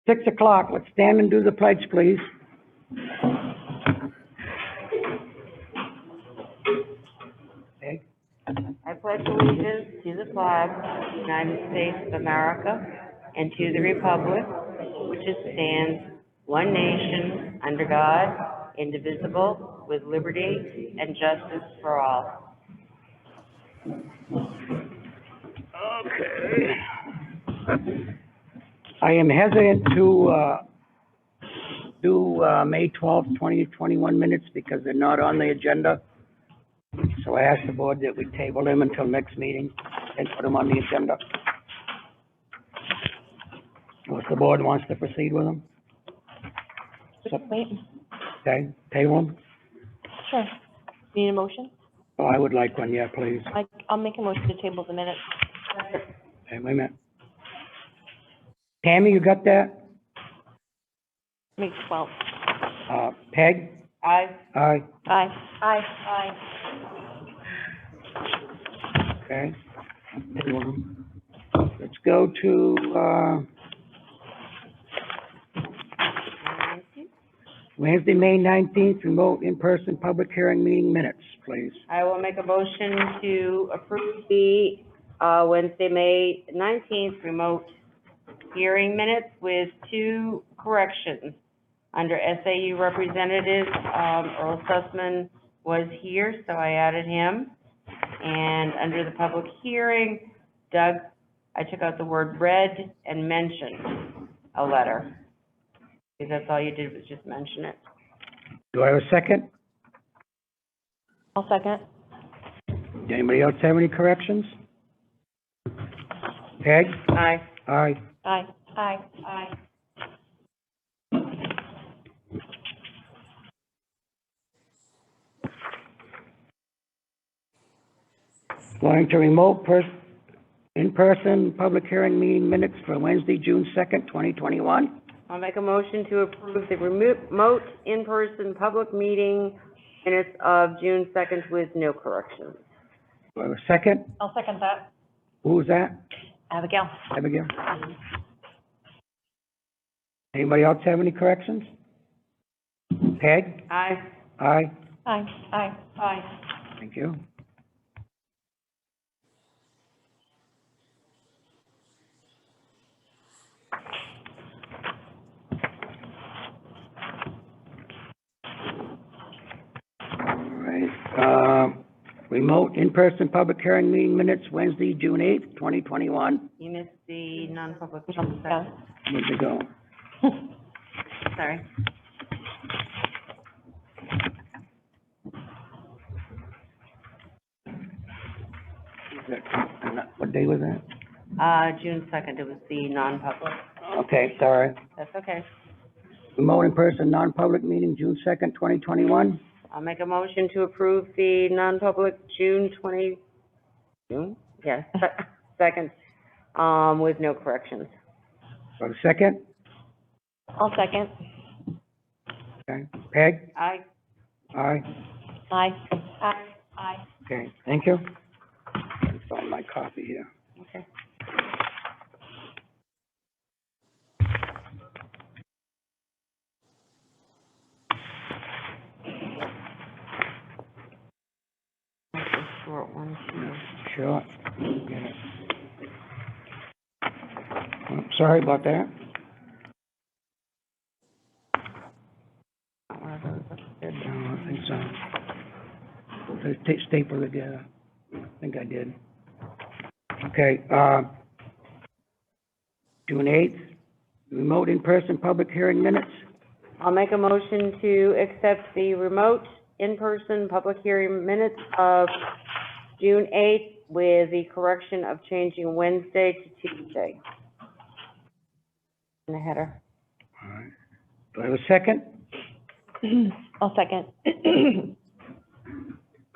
6 o'clock, let's stand and do the pledge, please. Okay. I pledge allegiance to the flag of the United States of America and to the republic which stands one nation under God, indivisible, with liberty and justice for all. Okay. I am hesitant to do May 12th, 2021 minutes because they're not on the agenda. So I asked the board that we table them until next meeting and put them on the agenda. If the board wants to proceed with them. Wait, Okay, table them? sure. Need a motion? Oh, I would like one, yeah, please. I'll make a motion to table the minutes. Okay, wait a minute. Tammy, you got that? Make 12. Peg? Aye. Aye. Aye. Aye. Aye. Okay. Table them. Let's go to, Wednesday, May 19th, remote in-person public hearing meeting minutes, please. I will make a motion to approve the, Wednesday, May 19th remote hearing minutes with 2 corrections. Under SAU representative, Earl Sussman was here, so I added him. And under the public hearing, Doug, I took out the word read and mentioned a letter. Because that's all you did was just mention it. Do I have a second? I'll second. Anybody else have any corrections? Peg? Aye. Aye. Aye. Aye. Aye. Going to remote in-person public hearing meeting minutes for Wednesday, June 2nd, 2021. I'll make a motion to approve the remote in-person public meeting minutes of June 2nd with no corrections. Do I have a second? I'll second that. Who was that? Abigail. Abigail? Anybody else have any corrections? Peg? Aye. Aye. Aye. Aye. Aye. Thank you. Remote in-person public hearing meeting minutes, Wednesday, June 8th, 2021. You missed the non-public. Yeah. Where'd they go? Sorry. What day was that? June 2nd, it was the non-public. Okay, sorry. That's okay. Remote in-person non-public meeting, June 2nd, 2021. I'll make a motion to approve the non-public June, yes, 2nd, with no corrections. For a second? I'll second. Okay. Peg? Aye. Aye. Aye. Aye. Aye. Okay, thank you. I'll find my copy here. Okay. Short one, too. Sure. Get it. Oh, sorry about that. One of those. That's good. No, I think so. Let's staple together. I think I did. Okay, June 8th, remote in-person public hearing minutes. I'll make a motion to accept the remote in-person public hearing minutes of June 8th with the correction of changing Wednesday to Tuesday. In the header. All right. Do I have a second? I'll second.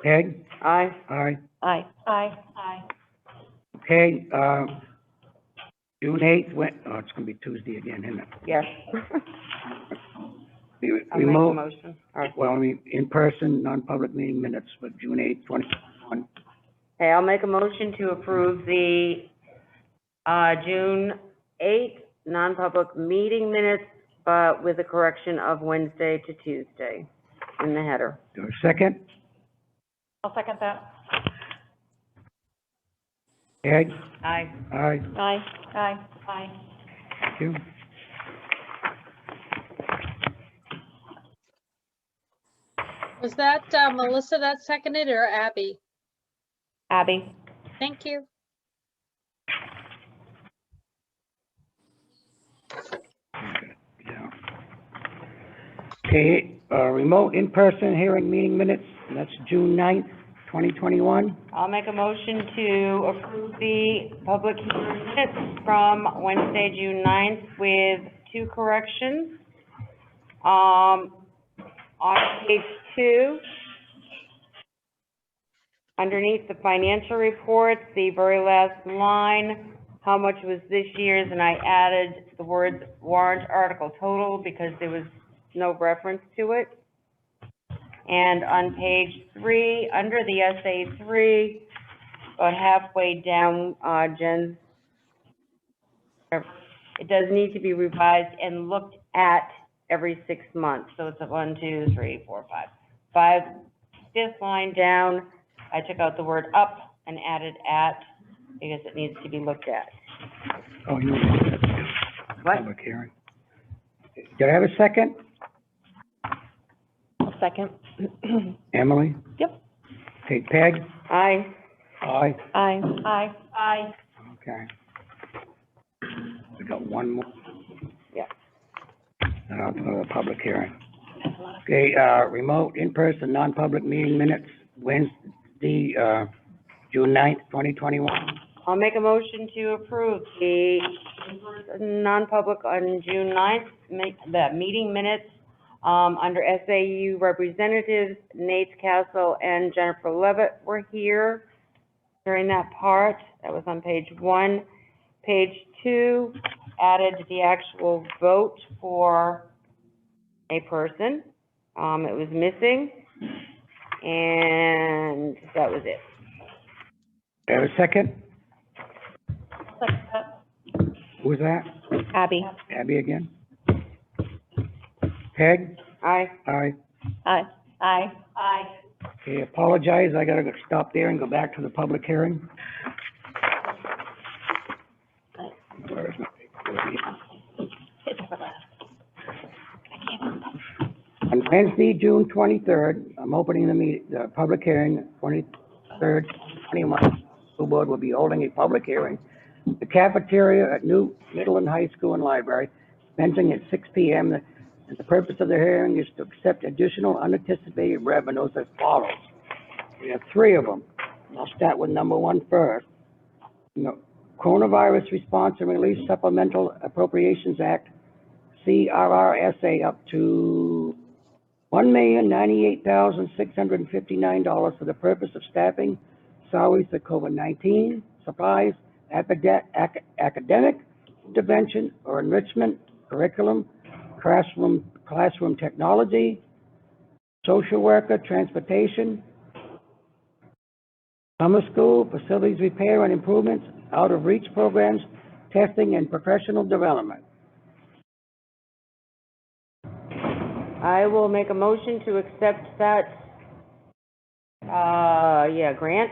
Peg? Aye. Aye. Aye. Aye. Aye. Okay, June 8th, oh, it's gonna be Tuesday again, isn't it? Yes. I'll make a Remote, motion. All right. well, I mean, in-person, non-public meeting minutes for June 8th, 2021. Okay, I'll make a motion to approve the, June 8th non-public meeting minutes, but with a correction of Wednesday to Tuesday in the header. Do I have a second? I'll second that. Peg? Aye. Aye, Aye. Aye. Aye. thank you. Was that Melissa that seconded or Abby? Abby. Thank you. Yeah. Okay, remote in-person hearing meeting minutes, and that's June 9th, 2021. I'll make a motion to approve the public hearing minutes from Wednesday, June 9th with 2 corrections. On page 2, underneath the financial reports, the very last line, how much was this year's, and I added the words warrant article total because there was no reference to it. And on page 3, under the SA3, about halfway down, Jen's, it does need to be revised and looked at every 6 months. So it's a 1, 2, 3, 4, 5. 5th line down, I took out the word up and added at because it needs to be looked at. Oh, you What? public hearing. Did I have a second? I'll second. Emily? Yep. Okay, Peg? Aye. Aye, Aye. Aye. Aye. okay. We got one more. Yeah. And I'll go to the public hearing. Okay, remote, in-person, non-public meeting minutes, Wednesday, June 9th, 2021. I'll make a motion to approve the non-public on June 9th, the meeting minutes, under SAU representatives, Nate Castle and Jennifer Levitt were here during that part. That was on page 1. Page 2 added the actual vote for a person. It was missing, and that was it. Do I have a second? Second that. Who was that? Abby. Abby again? Peg? Aye. Aye. Aye. Aye. Aye. Okay, apologize, I gotta stop there and go back to the public hearing. Where's my paper? On Wednesday, June 23rd, I'm opening the public hearing, 23rd, 21. School Board will be holding a public hearing. The cafeteria at New Middle High School and Library, commencing at 6 p.m. And the purpose of the hearing is to accept additional unanticipated revenues as follows. We have 3 of them. I'll start with number 1 first. Coronavirus Response and Relief Supplemental Appropriations Act, CRRSA, up to $1,098,659 for the purpose of staffing salaries for COVID-19, supplies, academic intervention or enrichment, curriculum, classroom technology, social worker, transportation, summer school, facilities repair and improvements, out-of-reach programs, testing, and professional development. I will make a motion to accept that, grant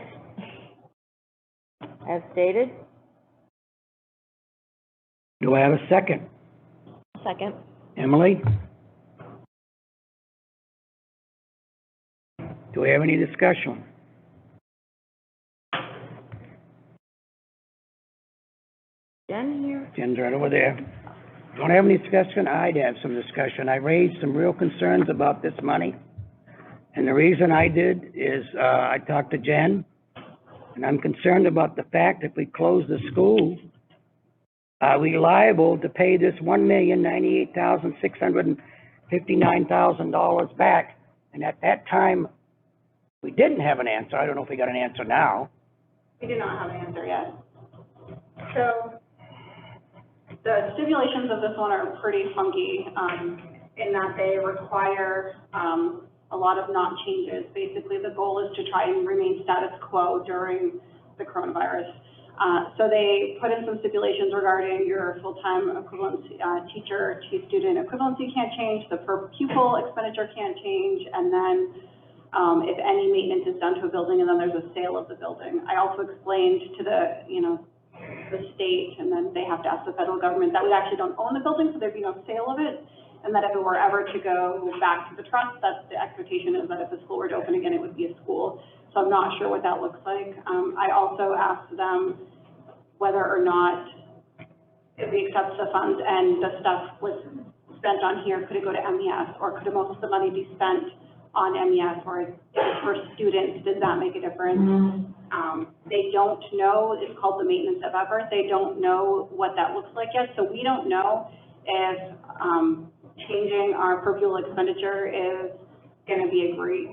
as stated. Do I have a second? Second. Emily? Do we have any discussion? Jen here? Jen's right over there. Don't have any discussion? I'd have some discussion. I raised some real concerns about this money. And the reason I did is, I talked to Jen, and I'm concerned about the fact if we close the school, are we liable to pay this $1,098,659,000 back? And at that time, we didn't have an answer. I don't know if we got an answer now. We do not have an answer yet. So the stipulations of this one are pretty funky, in that they require, a lot of not changes. Basically, the goal is to try and remain status quo during the coronavirus. So they put in some stipulations regarding your full-time equivalency, teacher to student equivalency can't change, the per pupil expenditure can't change, and then if any maintenance is done to a building, and then there's a sale of the building. I also explained to the, the state, and then they have to ask the federal government that we actually don't own the building, so there'd be no sale of it, and that if it were ever to go back to the trust, that's the expectation is that if the school were to open again, it would be a school. So I'm not sure what that looks like. I also asked them whether or not, if we accept the funds and the stuff was spent on here, could it go to MES, or could most of the money be spent on MES, or if it's for students, does that make a difference? They don't know, it's called the maintenance of effort, they don't know what that looks like yet, so we don't know if changing our per pupil expenditure is gonna be a great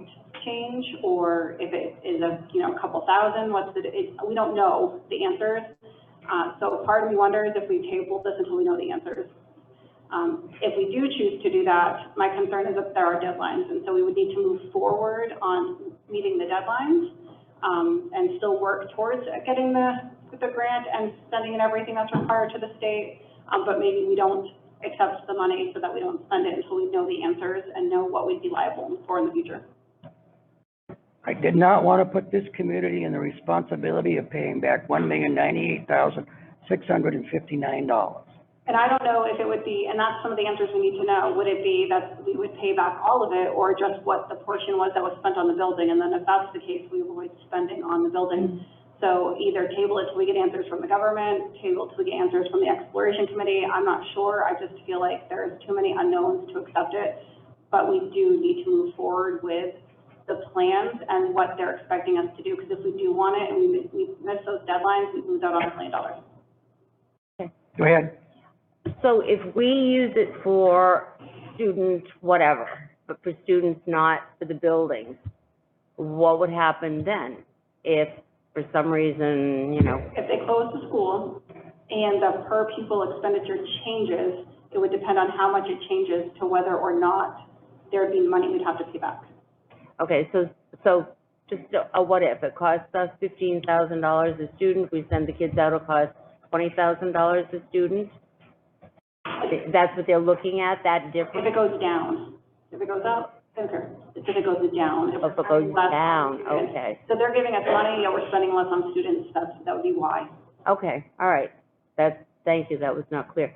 change, or if it is a couple thousand, we don't know the answers. So part of me wonders if we table this until we know the answers. If we do choose to do that, my concern is that there are deadlines, and so we would need to move forward on meeting the deadlines, and still work towards getting the grant and sending in everything that's required to the state, but maybe we don't accept the money so that we don't spend it until we know the answers and know what we'd be liable for in the future. I did not want to put this community in the responsibility of paying back $1,098,659. And I don't know if it would be, and that's some of the answers we need to know. Would it be that we would pay back all of it, or just what the portion was that was spent on the building? And then if that's the case, we avoid spending on the building. So either table it till we get answers from the government, table it till we get answers from the exploration committee. I'm not sure. I just feel like there's too many unknowns to accept it. But we do need to move forward with the plans and what they're expecting us to do, because if we do want it and we miss those deadlines, we lose out on $1 million. Go ahead. So if we use it for student whatever, but for students not for the buildings, what would happen then? If for some reason, If they close the school and the per pupil expenditure changes, it would depend on how much it changes to whether or not there'd be money we'd have to pay back. okay, so just a what if, it costs us $15,000 a student, we send the kids out, it costs $20,000 a student? That's what they're looking at, that If difference? it goes down, if it goes up, okay. If it goes down. If it goes down, okay. So they're giving us money, yet we're spending less on students, that would be why. Okay, all right. Thank you, that was not clear.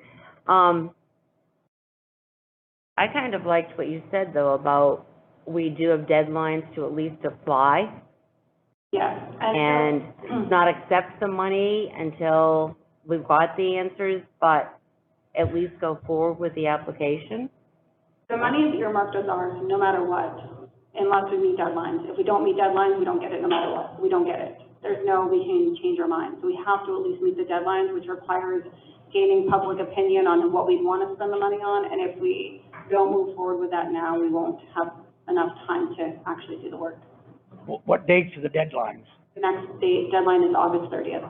I kind of liked what you said, though, about we do have deadlines to at least apply Yes. and not accept the money until we've got the answers, but at least go forward with the application. The money is earmarked as ours, no matter what, unless we meet deadlines. If we don't meet deadlines, we don't get it no matter what. We don't get it. There's no, we can change our mind. So we have to at least meet the deadlines, which requires gaining public opinion on what we want to spend the money on. And if we don't move forward with that now, we won't have enough time to actually do the work. What dates are the deadlines? The next deadline is August 30th.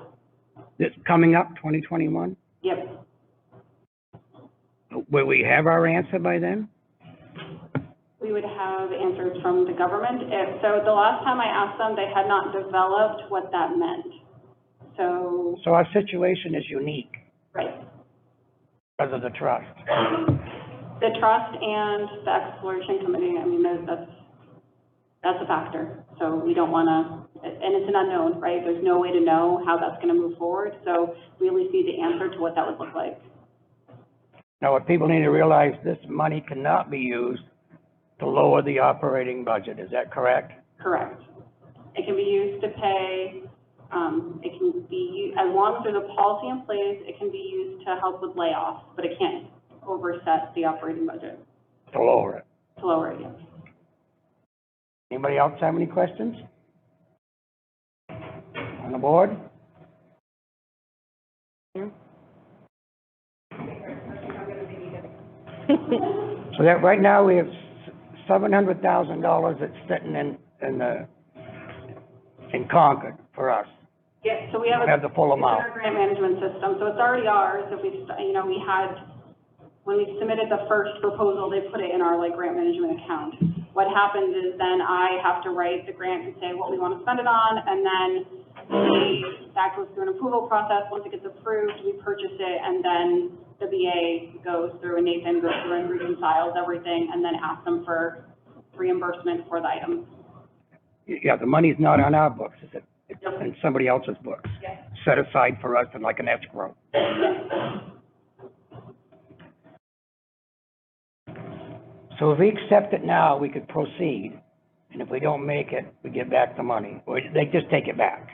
This coming up, 2021? Yep. Will we have our answer by then? We would have answers from the government. So the last time I asked them, they had not developed what that meant. So, So our situation is unique right. because of the trust. The trust and the exploration committee, I mean, that's a factor. So we don't want to, and it's an unknown, right? There's no way to know how that's going to move forward. So we at least need the answer to what that would look like. Now, what people need to realize, this money cannot be used to lower the operating budget. Is that correct? Correct. It can be used to pay, it can be, as long as there's a policy in place, it can be used to help with layoffs, but it can't overset the operating budget, To lower it. to lower it, yes. Anybody else have any questions? On the board? So that, right now, we have $700,000 that's sitting in Concord for us. Yeah, so we have We have the full it's in amount. our grant management system, so it's already ours. If we, we had, when we submitted the first proposal, they put it in our grant management account. What happens is then I have to write the grant and say what we want to spend it on, and then that goes through an approval process. Once it gets approved, we purchase it, and then the BA goes through, and Nathan goes through and reconciles everything, and then asks them for reimbursement for the items. Yeah, the money's not on our books, is it? It's Yep. in somebody else's books, Yes. set aside for us in like an escrow. So if we accept it now, we could proceed, and if we don't make it, we get back the money, or they just take it back.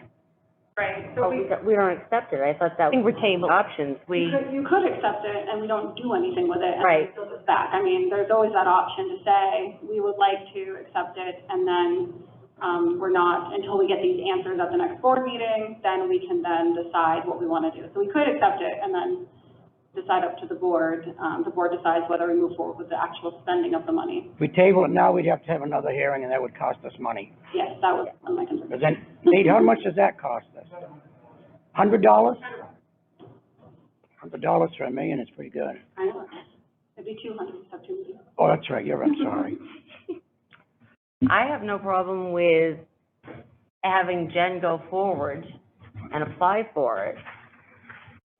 Right, Oh, we don't accept it. I thought that I think was we're tabled. options. you could accept it, and we don't do anything with it, and Right. it goes back. I mean, there's always that option to say, we would like to accept it, and then, we're not, until we get these answers at the next board meeting, then we can then decide what we want to do. So we could accept it and then decide up to the board. The board decides whether we move forward with the actual spending of the money. If we table it now, we'd have to have another hearing, and that would cost us money. Yes, that was one of my concerns. But then, Nate, how much does that cost us? $100? $100 for $1 million is pretty good. I know, it'd be 200, so 2 Oh, that's right, you're right, sorry. I have no problem with having Jen go forward and apply for it.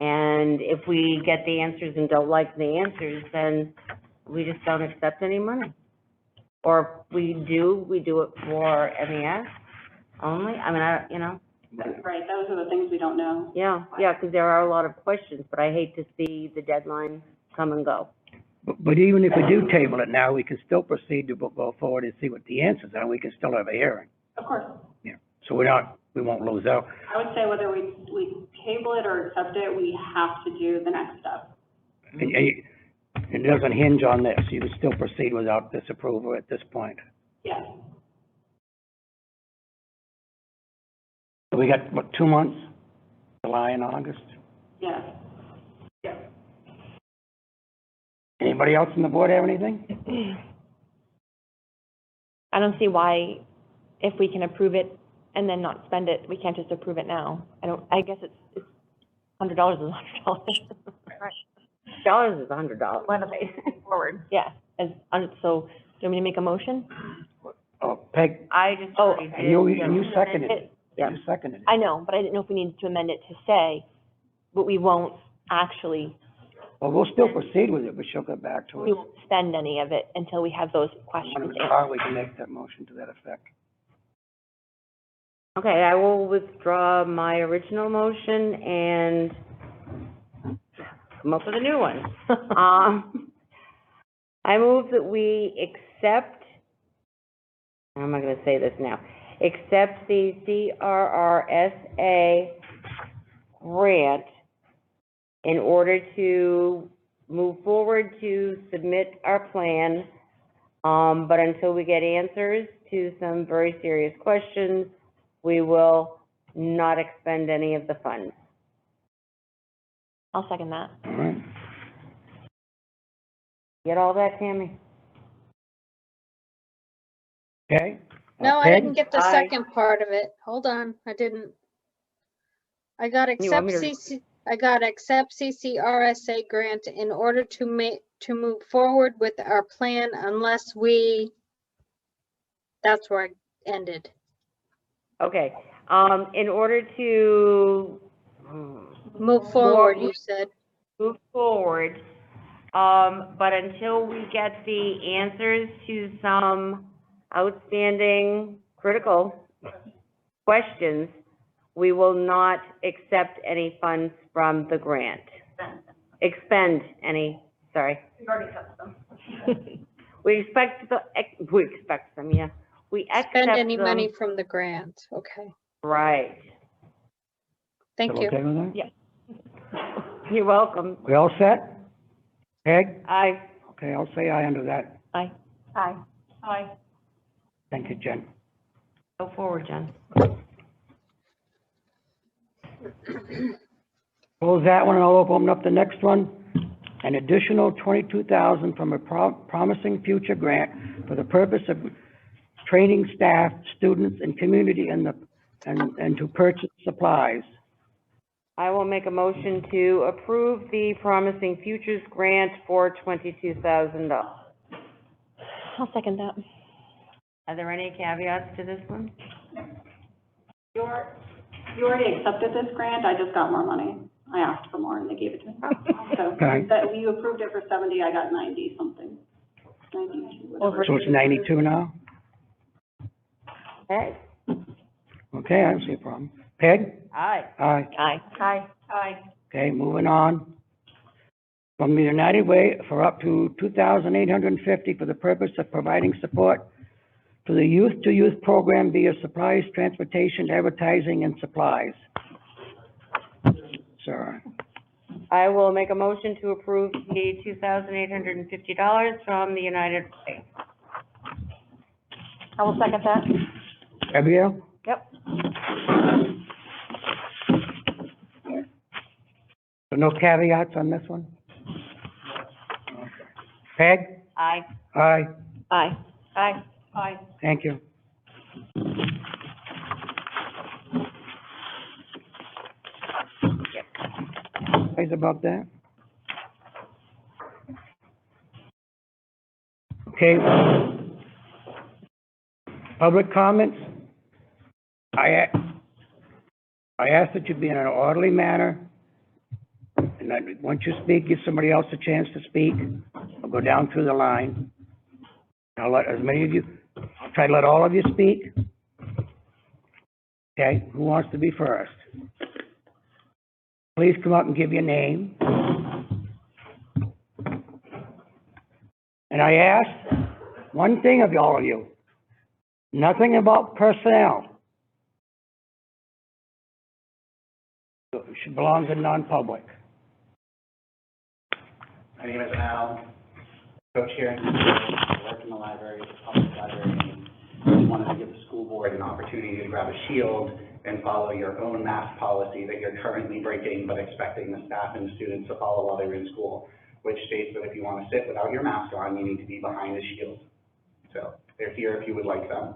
And if we get the answers and don't like the answers, then we just don't accept any money. Or we do it for MES only. I mean, you know, Right, those are the things we don't know. yeah, because there are a lot of questions, but I hate to see the deadline come and go. But even if we do table it now, we can still proceed to go forward and see what the answers are, we can still have a hearing. Of course. Yeah, so we won't lose out. I would say whether we table it or accept it, we have to do the next step. And it doesn't hinge on this, you can still proceed without this approval at this point. Yes. So we got, what, 2 months? July and August? Yes. Yes. Anybody else on the board have anything? I don't see why, if we can approve it and then not spend it, we can't just approve it now. I guess it's $100 is $100. Dollars is $100. When they forward. Yeah, so, do you want me to make a motion? Oh, Peg, I just Oh, already did. and you seconded it. Yeah. You seconded it. I know, but I didn't know if we needed to amend it to say, but we won't actually, Well, we'll still proceed with it, but she'll get back to we us. won't spend any of it until we have those questions answered. We can make that motion to that effect. Okay, I will withdraw my original motion and come up with a new one. I move that we accept, how am I gonna say this now? Accept the CRRSA grant in order to move forward to submit our plan, but until we get answers to some very serious questions, we will not expend any of the funds. I'll second that. All right. Get all that, Tammy? Okay? No, I Peg? didn't get the Aye. second part of it. Hold on, I didn't. I got You want accept me to- I got accept CCRSA grant in order to move forward with our plan unless that's where I ended. Okay, in order to Move forward, you said. move forward, but until we get the answers to some outstanding critical questions, we will not accept any funds from the grant. Expend any, sorry. We've already accepted them. We expect them, yeah. We accept Spend any them. money from the grant, okay. Right. Thank Still you. okay with that? Yeah. You're welcome. We all set? Peg? Aye. Okay, I'll say aye under that. Aye. Aye. Aye. Thank you, Jen. Go forward, Jen. Close that one, and I'll open up the next one. An additional $22,000 from a promising future grant for the purpose of training staff, students, and community and to purchase supplies. I will make a motion to approve the Promising Futures Grant for $22,000. I'll second that. Are there any caveats to this one? You already accepted this grant, I just got more money. I asked for more and they gave it to me. So, Okay. that, you approved it for 70, I got 90 something. 92, whatever. So it's 92 now? Okay, Okay, I don't see a problem. Peg? aye. Aye. Aye. Aye. Aye. Okay, moving on. From the United Way for up to 2,850 for the purpose of providing support to the youth-to-youth program via supplies, transportation, advertising, and supplies. Sir, I will make a motion to approve the $2,850 from the United Way. I will second that. Gabrielle? Yep. So no caveats on this one? Peg? Aye. Aye, Aye. Aye. Aye. thank you. Guys about that? Okay. Public comments? I ask that you be in an orderly manner, and that once you speak, give somebody else a chance to speak. I'll go down through the line. I'll let as many of you, I'll try to let all of you speak. Okay, who wants to be first? Please come up and give your name. And I ask one thing of all of you, nothing about personnel. It belongs in non-public. My name is Al, coach here in I work in the library, the public library, and just wanted to give the school board an opportunity to grab a shield and follow your own mask policy that you're currently breaking, but expecting the staff and students to follow while they're in school, which states that if you want to sit without your mask on, you need to be behind a shield. So they're here if you would like them.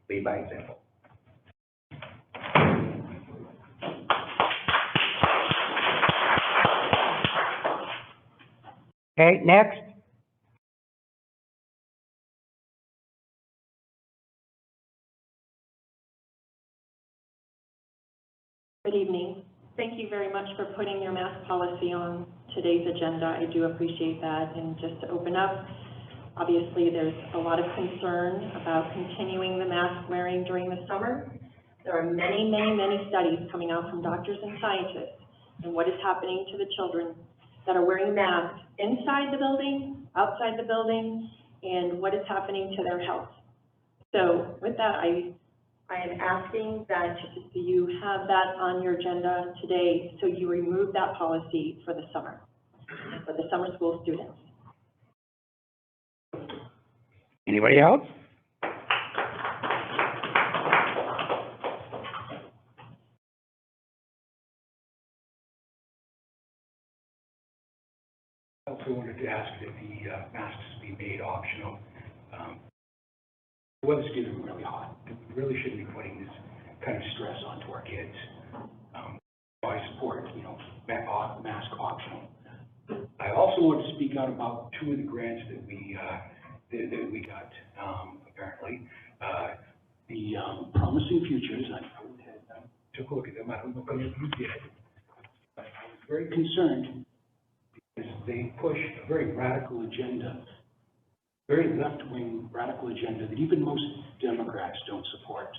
Lead by example. Okay, next. Good evening. Thank you very much for putting your mask policy on today's agenda. I do appreciate that. And just to open up, obviously there's a lot of concern about continuing the mask wearing during the summer. There are many, many, many studies coming out from doctors and scientists and what is happening to the children that are wearing masks inside the building, outside the building, and what is happening to their health. So with that, I am asking that you have that on your agenda today, so you remove that policy for the summer school students. Anybody else? I also wanted to ask that the masks be made optional. The weather's getting really hot. We really shouldn't be putting this kind of stress onto our kids. I support, mask optional. I also want to speak out about two of the grants that we got, apparently. The Promising Futures, I took a look at them. I don't know if you did. But I was very concerned because they push a very radical agenda, very left-wing radical agenda that even most Democrats don't support.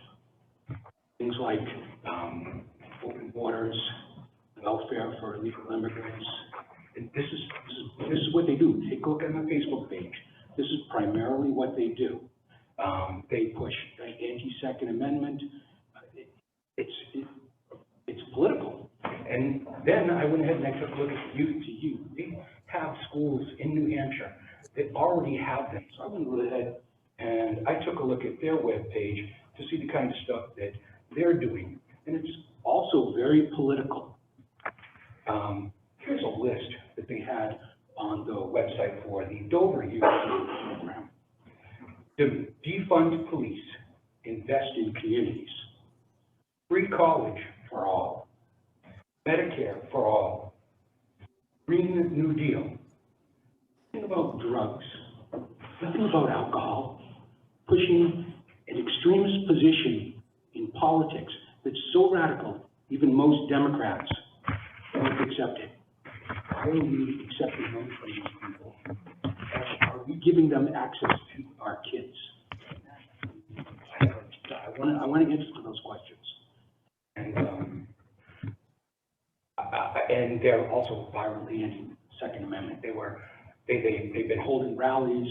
Things like open borders, welfare for illegal immigrants. And this is what they do. Take a look at my Facebook page. This is primarily what they do. They push the anti-Second Amendment. It's political. And then I went ahead and I took a look at youth to youth. They have schools in New Hampshire that already have them. So I went ahead and I took a look at their webpage to see the kind of stuff that they're doing. And it's also very political. Here's a list that they had on the website for the Dover Youth Program. To defund police, invest in communities, free college for all, Medicare for all, Green New Deal, nothing about drugs, nothing about alcohol, pushing an extremist position in politics that's so radical Even most Democrats don't accept it. Why are we accepting money from these people? Are we giving them access to our kids? I want to answer to those questions. And they're also violently anti-Second Amendment. They've been holding rallies.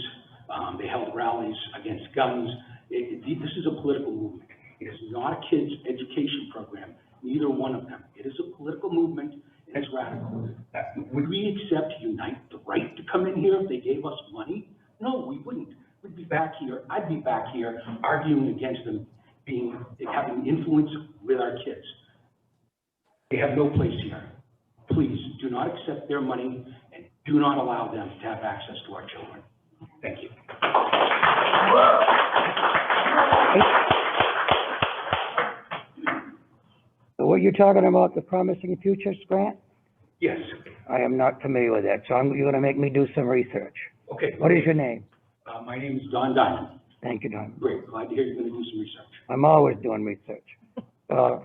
They held rallies against guns. This is a political movement. It is not a kids' education program, neither one of them. It is a political movement, and it's radical. Would we accept Unite the right to come in here if they gave us money? No, we wouldn't. We'd be back here, I'd be back here arguing against them having influence with our kids. They have no place here. Please do not accept their money and do not allow them to have access to our children. Thank you. So what you're talking about, the Promising Futures grant? Yes. I am not familiar with that, so you're gonna make me do some research. Okay. What is your name? My name is Don Diamond. Thank you, Don. Great. Glad to hear you're going to do some research. I'm always doing research. I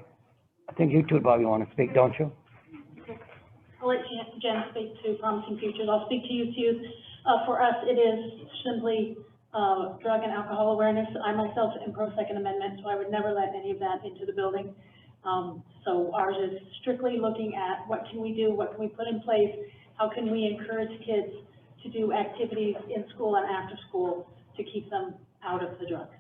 think you two probably want to speak, don't you? I'll let Jen speak to Promising Futures. I'll speak to you too. For us, it is simply drug and alcohol awareness. I myself am pro-Second Amendment, so I would never let any of that into the building. So ours is strictly looking at what can we do, what can we put in place, how can we encourage kids to do activities in school and after school to keep them out of the drugs.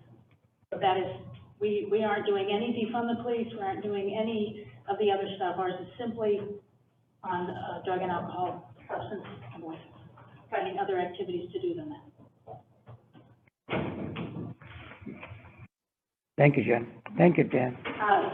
So that is, we aren't doing any defund the police, we aren't doing any of the other stuff. Ours is simply on drug and alcohol, substance avoidance, finding other activities to do than that. Thank you, Jen. Thank you, Dan.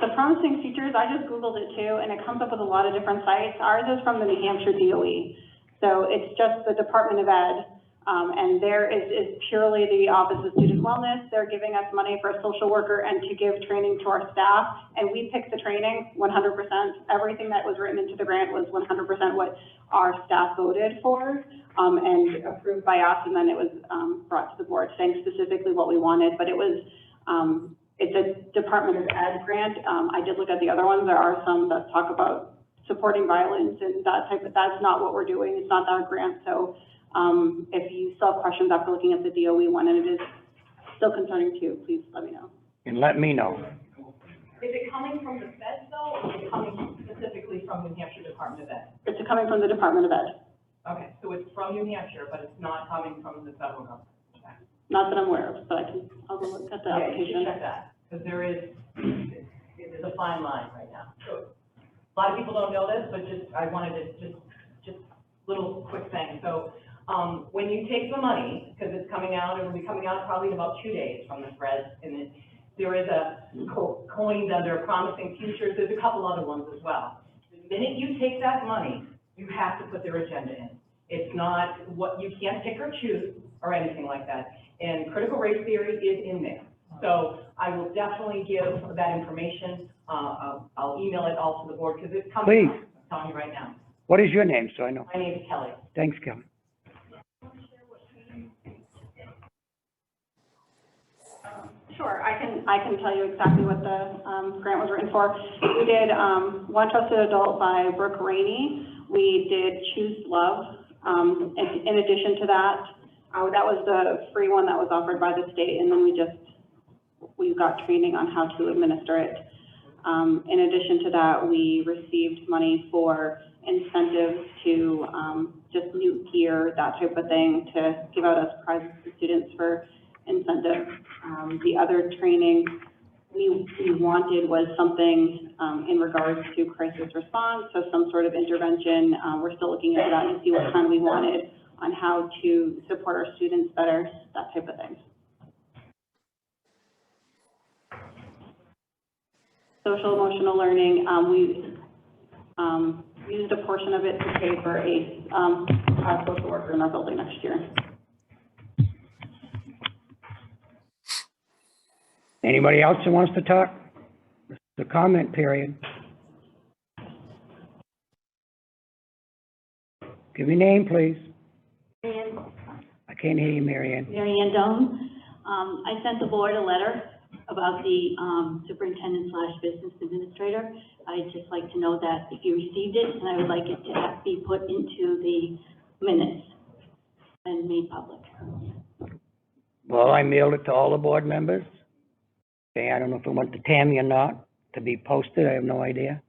The Promising Futures, I just Googled it too, and it comes up with a lot of different sites. Ours is from the New Hampshire DOE. So it's just the Department of Ed, and there is purely the Office of Student Wellness. They're giving us money for a social worker and to give training to our staff, and we pick the training 100%. Everything that was written into the grant was 100% what our staff voted for, and approved by us, and then it was brought to the board saying specifically what we wanted, but it was, it's a Department of Ed grant. I did look at the other ones. There are some that talk about supporting violence and that type of, that's not what we're doing. It's not our grant. So if you still have questions after looking at the DOE one, and it is still concerning too, please let me know. And let me know. Is it coming from the feds though, or is it coming specifically from New Hampshire Department of Ed? It's coming from the Department of Ed. Okay, so it's from New Hampshire, but it's not coming from the federal government? Not that I'm aware of, but I'll go look at the Yeah, you application. should check that, because there's a fine line right now. So a lot of people don't know this, but I wanted to just little quick thing. So, when you take the money, because it's coming out, it will be coming out probably in about 2 days from the Fred, and there is a coined under Promising Futures, there's a couple other ones as well. The minute you take that money, you have to put their agenda in. It's not what, you can't pick or choose or anything like that. And critical race theory is in there. So I will definitely give that information. I'll email it all to the board because it's coming out. Please. I'm telling you right now. What is your name, so I know? My name is Kelly. Thanks, Kelly. Sure, I can tell you exactly what the grant was written for. We did One Trusted Adult by Brooke Rainey. We did Choose Love. In addition to that, that was the free one that was offered by the state, and then we got training on how to administer it. In addition to that, we received money for incentives to just new gear, that type of thing, to give out as prizes to students for incentive. The other training we wanted was something in regards to crisis response, so some sort of intervention. We're still looking into that to see what kind we wanted on how to support our students better, that type of thing. Social emotional learning, we used a portion of it to pay for a social worker in our building next year. Anybody else that wants to talk? The comment period. Give me your name, please. I can't hear you, Mary Ann. Mary Ann Doan. I sent the board a letter about the superintendent / business administrator. I'd just like to know that if you received it, and I would like it to be put into the minutes and made public. Well, I mailed it to all the board members. Okay, I don't know if it went to Tammy or not, to be posted, I have no idea.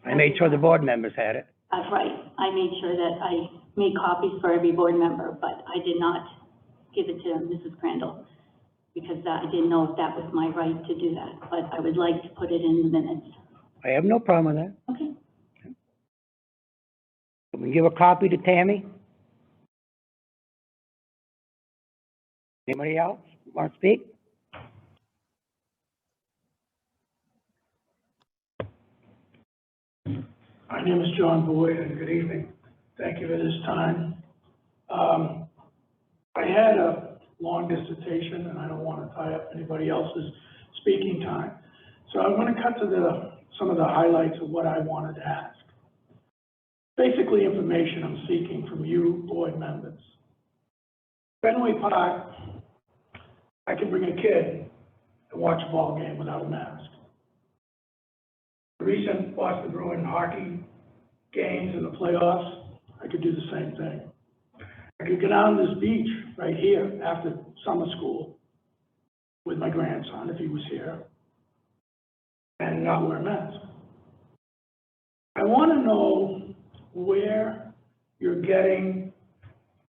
I made sure the board members had it. Right, I made sure that I made copies for every board member, but I did not give it to Mrs. Crandall, because I didn't know if that was my right to do that, but I would like to put it in the minutes. I have no problem with that. Okay. Can we give a copy to Tammy? Anybody else want to speak? My name is John Boyd, and good evening. Thank you for this time. I had a long dissertation, and I don't want to tie up anybody else's speaking time. So I'm going to cut to some of the highlights of what I wanted to ask. Basically, information I'm seeking from you, board members. Fenway Park, I can bring a kid and watch a ball game without a mask. The recent Boston Bruin hockey games in the playoffs, I could do the same thing. I could go down this beach right here after summer school with my grandson, if he was here, and not wear a mask. I want to know where you're getting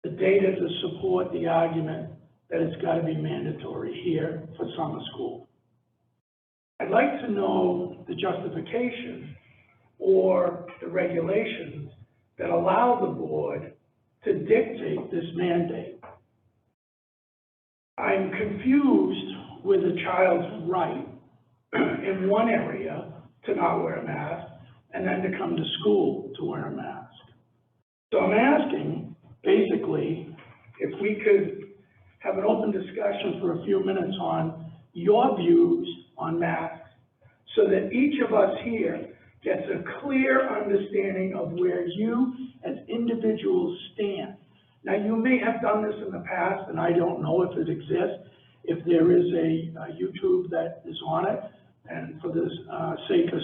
the data to support the argument that it's got to be mandatory here for summer school. I'd like to know the justification or the regulations that allow the board to dictate this mandate. I'm confused with a child's right in one area to not wear a mask and then to come to school to wear a mask. So I'm asking, basically, if we could have an open discussion for a few minutes on your views on masks so that each of us here gets a clear understanding of where you as individuals stand. Now, you may have done this in the past, and I don't know if it exists. If there is a YouTube that is on it, and for the sake of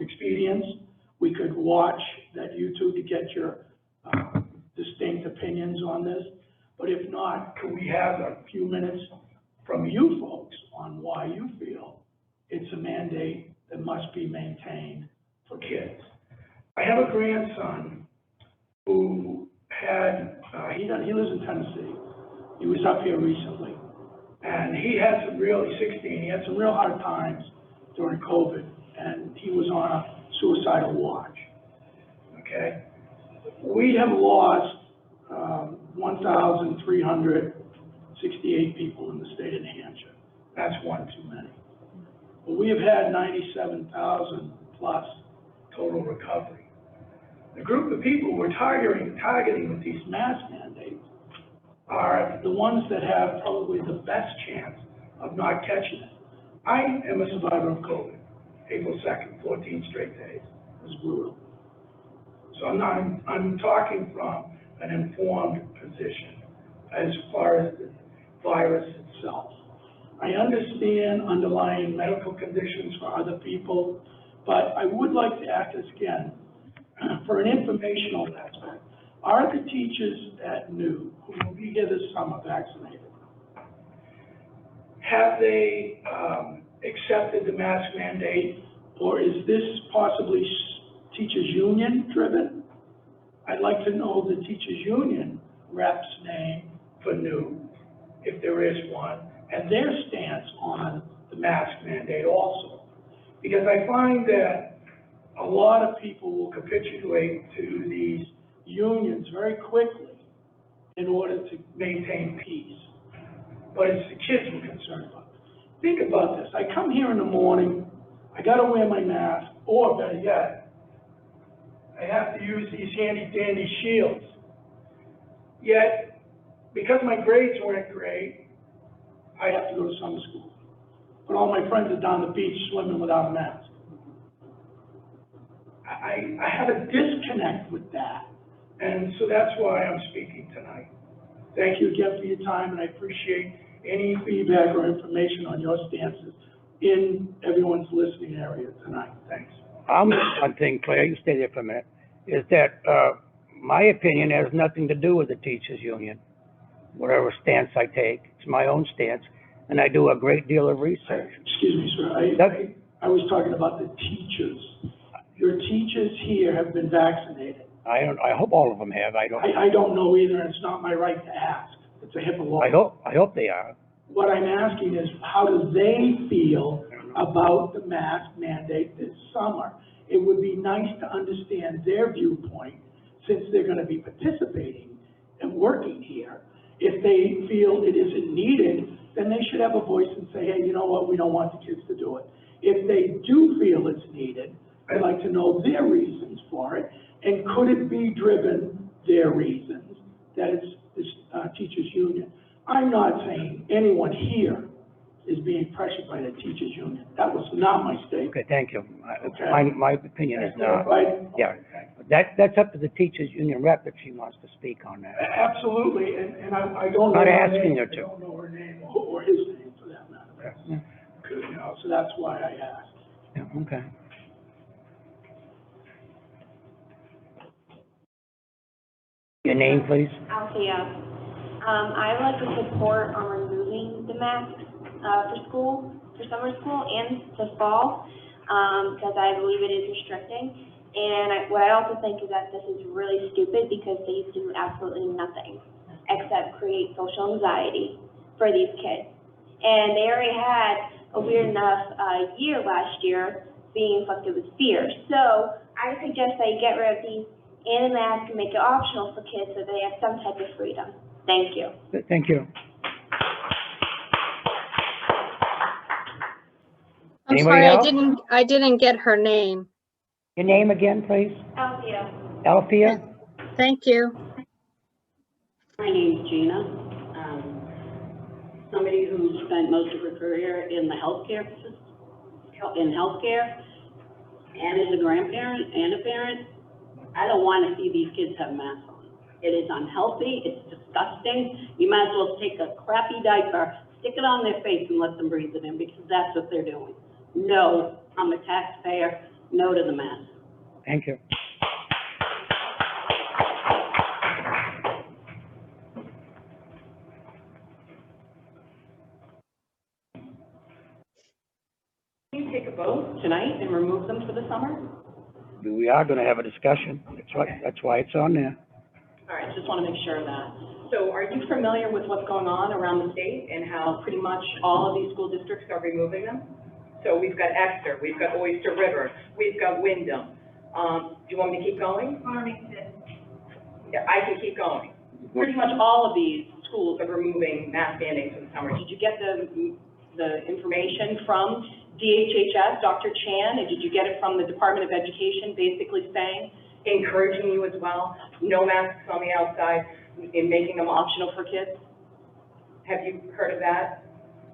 expedience, we could watch that YouTube to get your distinct opinions on this. But if not, could we have a few minutes from you folks on why you feel it's a mandate that must be maintained for kids? I have a grandson who had, he lives in Tennessee. He was up here recently. And he had some real, he's 16, he had some real hard times during COVID, and he was on a suicidal watch, okay? We have lost 1,368 people in the state of New Hampshire. That's one too many. But we have had 97,000 plus total recovery. The group of people we're targeting with these mask mandates are the ones that have probably the best chance of not catching it. I am a survivor of COVID. April 2nd, 14 straight days. It was brutal. So I'm talking from an informed position as far as the virus itself. I understand underlying medical conditions for other people, but I would like to ask this again for an informational aspect. Are the teachers at New, who will be here this summer vaccinated, have they accepted the mask mandate, or is this possibly teachers union driven? I'd like to know the teachers union rep's name for New, if there is one, and their stance on the mask mandate also. Because I find that a lot of people will capitulate to these unions very quickly in order to maintain peace. But it's the kids we're concerned about. Think about this. I come here in the morning, I gotta wear my mask, or better yet, I have to use these handy dandy shields. Yet, because my grades weren't great, I have to go to summer school. But all my friends are down the beach swimming without a mask. I have a disconnect with that. And so that's why I'm speaking tonight. Thank you again for your time, and I appreciate any feedback or information on your stances in everyone's listening area tonight. Thanks. One thing, Claire, you stay there for a minute, is that, my opinion has nothing to do with the teachers' union. Whatever stance I take, it's my own stance, and I do a great deal of research. Excuse me, sir, I was talking about the teachers. Your teachers here have been vaccinated. I hope all of them have, I don't know either, and it's not my right to ask. It's a HIPAA law. I hope they are. What I'm asking is, how do they feel about the mask mandate this summer? It would be nice to understand their viewpoint, since they're gonna be participating and working here. If they feel it isn't needed, then they should have a voice and say, hey, you know what, we don't want the kids to do it. If they do feel it's needed, I'd like to know their reasons for it, and could it be driven, their reasons, that it's this teachers' union. I'm not saying anyone here is being pressured by the teachers' union. That was not my statement. Okay, thank you. Okay. My opinion is not. Clarified? Yeah, that's up to the teachers' union rep if she wants to speak on that. Absolutely, and I don't know Not her asking name. her I to. don't know her name or his name for that matter. Yeah, You know, so that's why I asked. yeah, okay. Your name, please? Althea. I would like to support on removing the masks, for school, for summer school and the fall, because I believe it is restricting. And what I also think is that this is really stupid because they do absolutely nothing except create social anxiety for these kids. And they already had a weird enough, year last year being inflicted with fear. So I suggest that you get rid of these and the mask and make it optional for kids so they have some type of freedom. Thank you. Thank you. I'm Anybody sorry, else? I didn't get her name. Your name again, please? Althea. Althea? Thank you. My name's Gina. Somebody who spent most of her career in the healthcare system, in healthcare, and is a grandparent and a parent. I don't want to see these kids have masks on. It is unhealthy, it's disgusting. You might as well take a crappy diaper, stick it on their face and let them breathe it in, because that's what they're doing. No, I'm a taxpayer, no to the mask. Thank you. Can you take a vote tonight and remove them for the summer? We are gonna have a discussion. That's why it's on there. All right, just want to make sure of that. So are you familiar with what's going on around the state and how pretty much all of these school districts are removing them? So we've got Exeter, we've got Oyster River, we've got Wyndham. Do you want me to keep going? Farmington. Yeah, I can keep going. Pretty much all of these schools are removing mask mandates for the summer. Did you get the information from DHHS, Dr. Chan, and did you get it from the Department of Education basically saying, encouraging you as well, no masks on the outside, and making them optional for kids? Have you heard of that?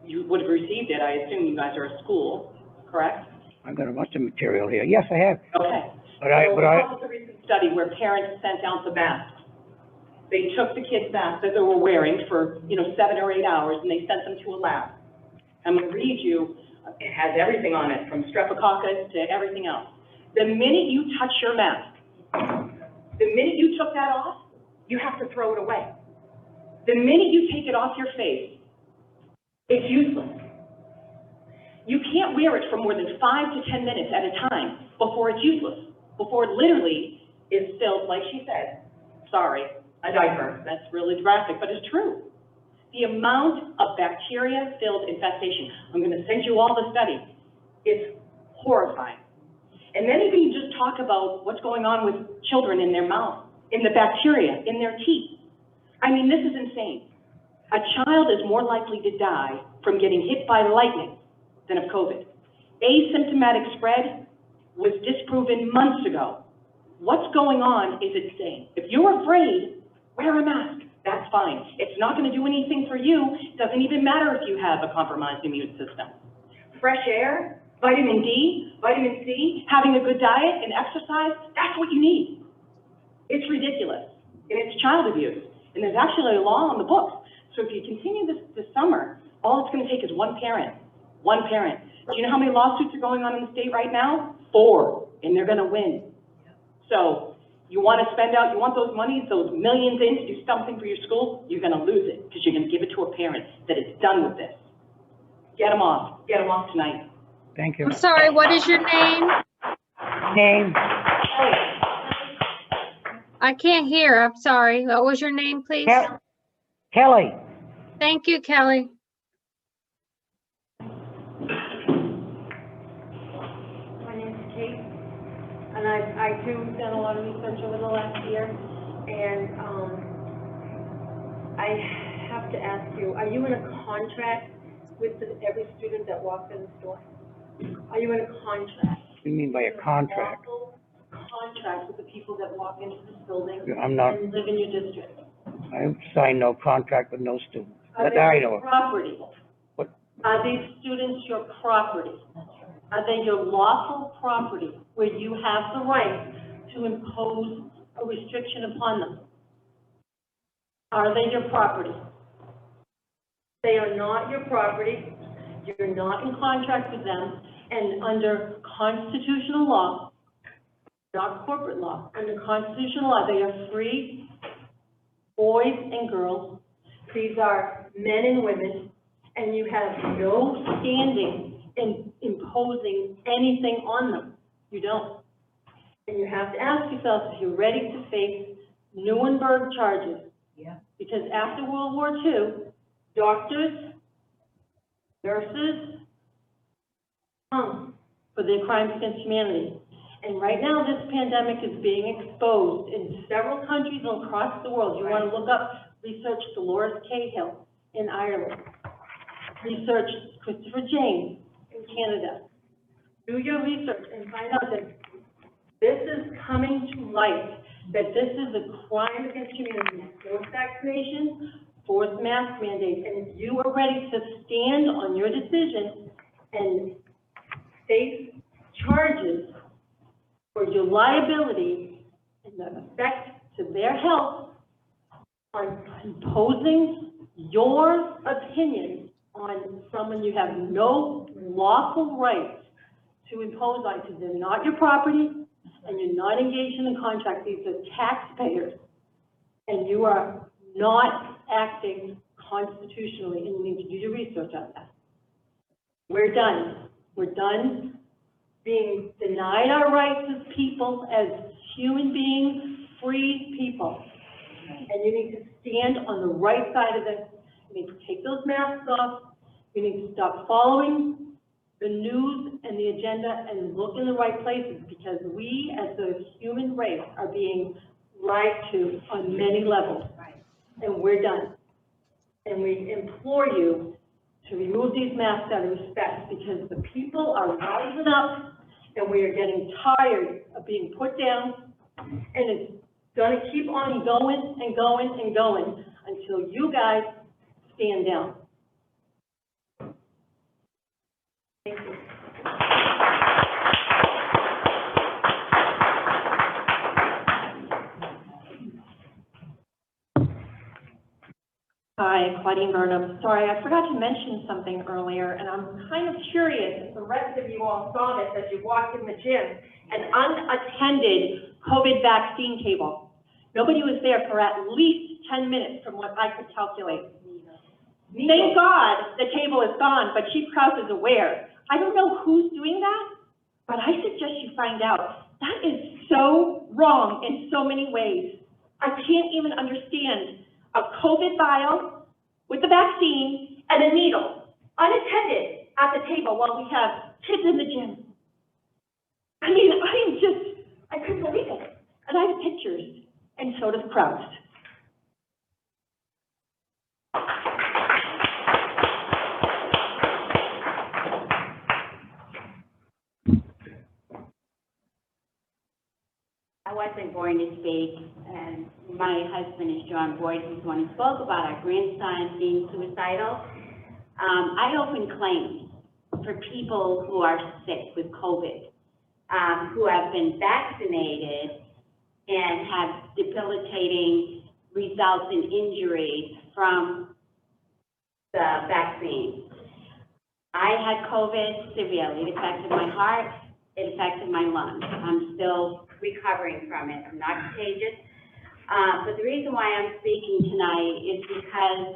You would have received it, I assume you guys are a school, correct? I've got a bunch of material here. Yes, I have. Okay. But I, What was the recent study where parents sent out the masks? They took the kids' masks that they were wearing for, 7 or 8 hours, and they sent them to a lab. I'm going to read you, it has everything on it, from streptococcus to everything else. The minute you touch your mask, the minute you took that off, you have to throw it away. The minute you take it off your face, it's useless. You can't wear it for more than 5 to 10 minutes at a time before it's useless, before it literally is filled, like she said, sorry, a diaper. That's really graphic, but it's true. The amount of bacteria-filled infestation, I'm going to send you all the study, it's horrifying. And then even you just talk about what's going on with children in their mouth, in the bacteria, in their teeth. I mean, this is insane. A child is more likely to die from getting hit by lightning than of COVID. Asymptomatic spread was disproven months ago. What's going on is insane. If you're afraid, wear a mask. That's fine. It's not going to do anything for you. It doesn't even matter if you have a compromised immune system. Fresh air, vitamin D, vitamin C, having a good diet and exercise, that's what you need. It's ridiculous. And it's child abuse. And there's actually a law on the books So if you continue this summer, all it's gonna take is one parent. Do you know how many lawsuits are going on in the state right now? 4, and they're gonna win. So you wanna you want those monies, those millions in to do something for your school, you're gonna lose it, because you're gonna give it to a parent that is done with this. Get them off tonight. Thank you. I'm sorry, what is your name? Name? I can't hear, I'm sorry. What was your name, please? Kelly? Thank you, Kelly. My name's Kate, and I too done a lot of research over the last year, and, I have to ask you, are you in a contract with every student that walks in the store? Are you in a contract? What do you mean by a contract? Lawful contract with the people that walk into this building I'm not, and live in your district? I signed no contract with no student. Are That they I your know of. property? What? Are these students your property? Are they your lawful property where you have the right to impose a restriction upon them? Are they your property? They are not your property. You're not in contract with them, and under constitutional law, not corporate law, under constitutional law, they are free boys and girls. These are men and women, and you have no standing in imposing anything on them. You don't. And you have to ask yourself if you're ready to face Nuremberg charges. Yeah. Because after World War II, doctors, nurses, hung for their crimes against humanity. And right now, this pandemic is being exposed in several countries across the world. You want to look up, research Dolores Cahill in Ireland. Research Christopher James in Canada. Do your research and find out that this is coming to light, that this is a crime against humanity. Forced vaccination, forced mask mandate. And if you are ready to stand on your decision and face charges for your liability and the effect to their health on imposing your opinion on someone you have no lawful right to impose on, because they're not your property and you're not engaged in a contract. These are taxpayers, and you are not acting constitutionally, and you need to do your research on that. We're done. We're done being denied our rights as people, as human beings, free people. And you need to stand on the right side of this. You need to take those masks off. You need to stop following the news and the agenda and look in the right places, because we as a human race are being lied to on many levels. And we're done. And we implore you to remove these masks out of respect, because the people are rising up and we are getting tired of being put down, and it's gonna keep on going and going and going until you guys stand down. Thank you. Hi, Claudine Burnham. Sorry, I forgot to mention something earlier, and I'm kind of curious if the rest of you all saw this as you walked in the gym, an unattended COVID vaccine table. Nobody was there for at least 10 minutes from what I could calculate. Thank God the table is gone, but Chief Krause is aware. I don't know who's doing that, but I suggest you find out. That is so wrong in so many ways. I can't even understand a COVID vial with the vaccine and a needle, unattended at the table while we have kids in the gym. I mean, I couldn't believe it. And I have pictures, and so does Krause. I wasn't going to speak, and my husband is John Boyd, who's one who spoke about our grandson being suicidal. I open claims for people who are sick with COVID, who have been vaccinated and have debilitating results and injuries from the vaccine. I had COVID severely. It affected my heart, it affected my lungs. I'm still recovering from it. I'm not contagious. But the reason why I'm speaking tonight is because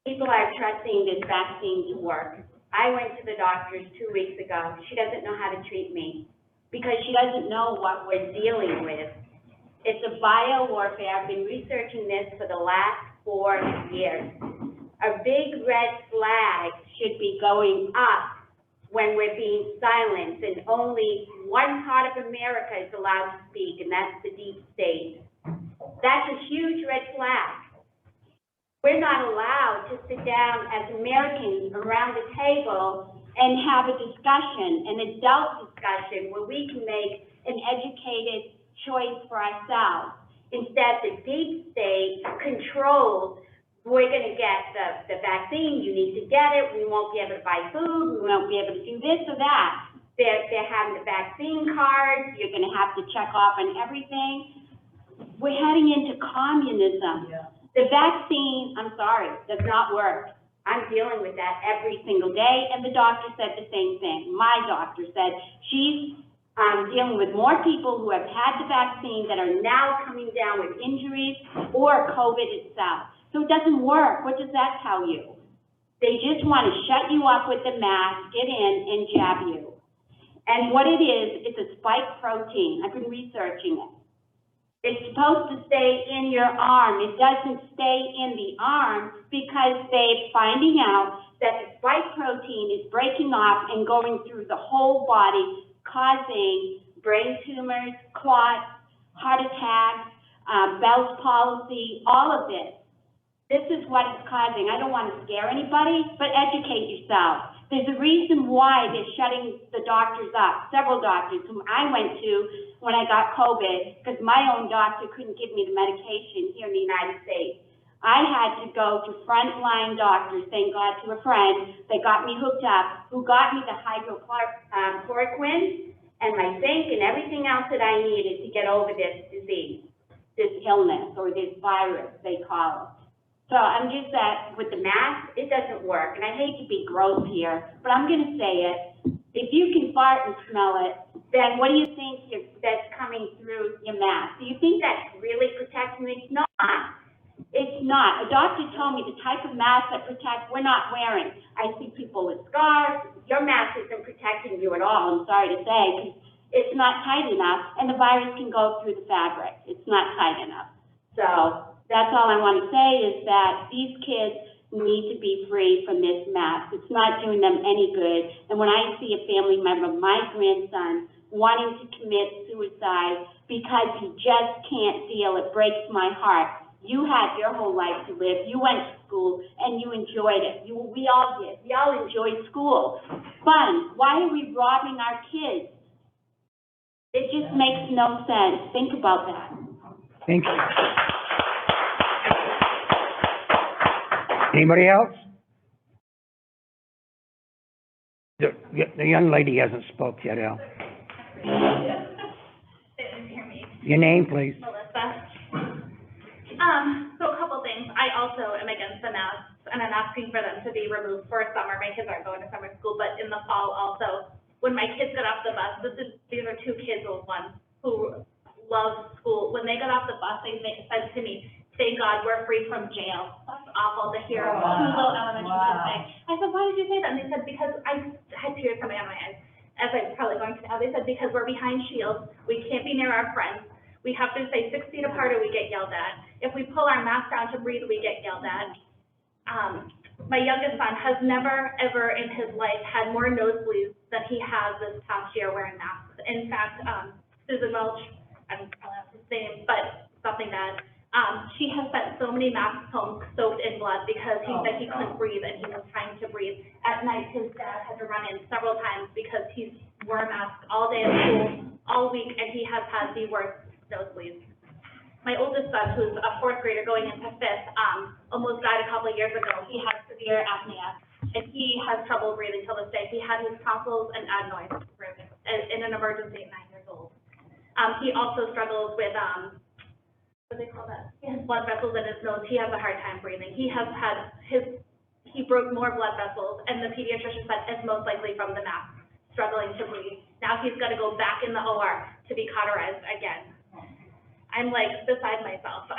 people are trusting this vaccine to work. I went to the doctor's 2 weeks ago. She doesn't know how to treat me because she doesn't know what we're dealing with. It's a bio warfare. I've been researching this for the last 4 years. A big red flag should be going up when we're being silenced, and only one part of America is allowed to speak, and that's the deep state. That's a huge red flag. We're not allowed to sit down as Americans around the table and have a discussion, an adult discussion, where we can make an educated choice for ourselves. Instead, the deep state controls, we're going to get the vaccine, you need to get it, we won't be able to buy food, we won't be able to do this or that. They're having the vaccine cards, you're going to have to check off on everything. We're heading into communism. Yeah. The vaccine, I'm sorry, does not work. I'm dealing with that every single day, and the doctor said the same thing. My doctor said she's dealing with more people who have had the vaccine that are now coming down with injuries or COVID itself. So it doesn't work. What does that tell you? They just want to shut you up with the mask, get in, and jab you. And what it is, it's a spike protein. I've been researching it. It's supposed to stay in your arm. It doesn't stay in the arm because they're finding out that the spike protein is breaking off and going through the whole body, causing brain tumors, clots, heart attacks, Bell's palsy, all of this. This is what it's causing. I don't want to scare anybody, but educate yourself. There's a reason why they're shutting the doctors up, several doctors whom I went to when I got COVID, because my own doctor couldn't give me the medication here in the United States. I had to go to frontline doctors, thank God to a friend that got me hooked up, who got me the hydrochloroquine and my zinc and everything else that I needed to get over this disease, this illness, or this virus, they call it. So I'm just that with the mask, it doesn't work. And I hate to be gross here, but I'm going to say it. If you can fart and smell it, then what do you think that's coming through your mask? Do you think that's really protecting you? It's not. It's not. A doctor told me the type of mask that protects, we're not wearing. I see people with scars. Your mask isn't protecting you at all, I'm sorry to say, because it's not tight enough, and the virus can go through the fabric. It's not tight enough. So that's all I want to say is that these kids need to be free from this mask. It's not doing them any good. And when I see a family member, my grandson, wanting to commit suicide because he just can't deal, it breaks my heart. You had your whole life to live. You went to school and you enjoyed it. We all did. We all enjoyed school. Fun. Why are we robbing our kids? It just makes no sense. Think about that. Thank you. Anybody else? The young lady hasn't spoke yet, Al. Didn't hear me. Your name, please. Melissa. So a couple things. I also am against the masks, and I'm asking for them to be removed for summer. My kids aren't going to summer school, but in the fall also. When my kids got off the bus, these are two kids, ones who love school. When they got off the bus, they said to me, "Thank God we're free from jail." That's awful to hear two little elementary kids say. I said, "Why did you say that?" And they said, "Because I had tears coming out of my eyes," as I'm probably going to now. They said, "Because we're behind shields, we can't be near our friends. We have to stay 6 feet apart or we get yelled at. If we pull our mask down to breathe, we get yelled at." My youngest son has never, ever in his life had more nosebleeds than he has this past year wearing masks. In fact, Susan Welch, I don't know his name, but something that, she has sent so many masks home soaked in blood because he said he couldn't breathe and he was trying to breathe. At night, his dad had to run in several times because he's wore a mask all day at school, all week, and he has had the worst nosebleeds. My oldest son, who's a 4th grader going into 5th, almost died a couple of years ago. He has severe apnea, and he has trouble breathing till this day. He had his tonsils and adenoids broken in an emergency at 9 years old. He also struggles with what do they call that? He has blood vessels in his nose. He has a hard time breathing. He broke more blood vessels, and the pediatrician said it's most likely from the mask, struggling to breathe. Now he's got to go back in the OR to be cauterized again. I'm like beside myself.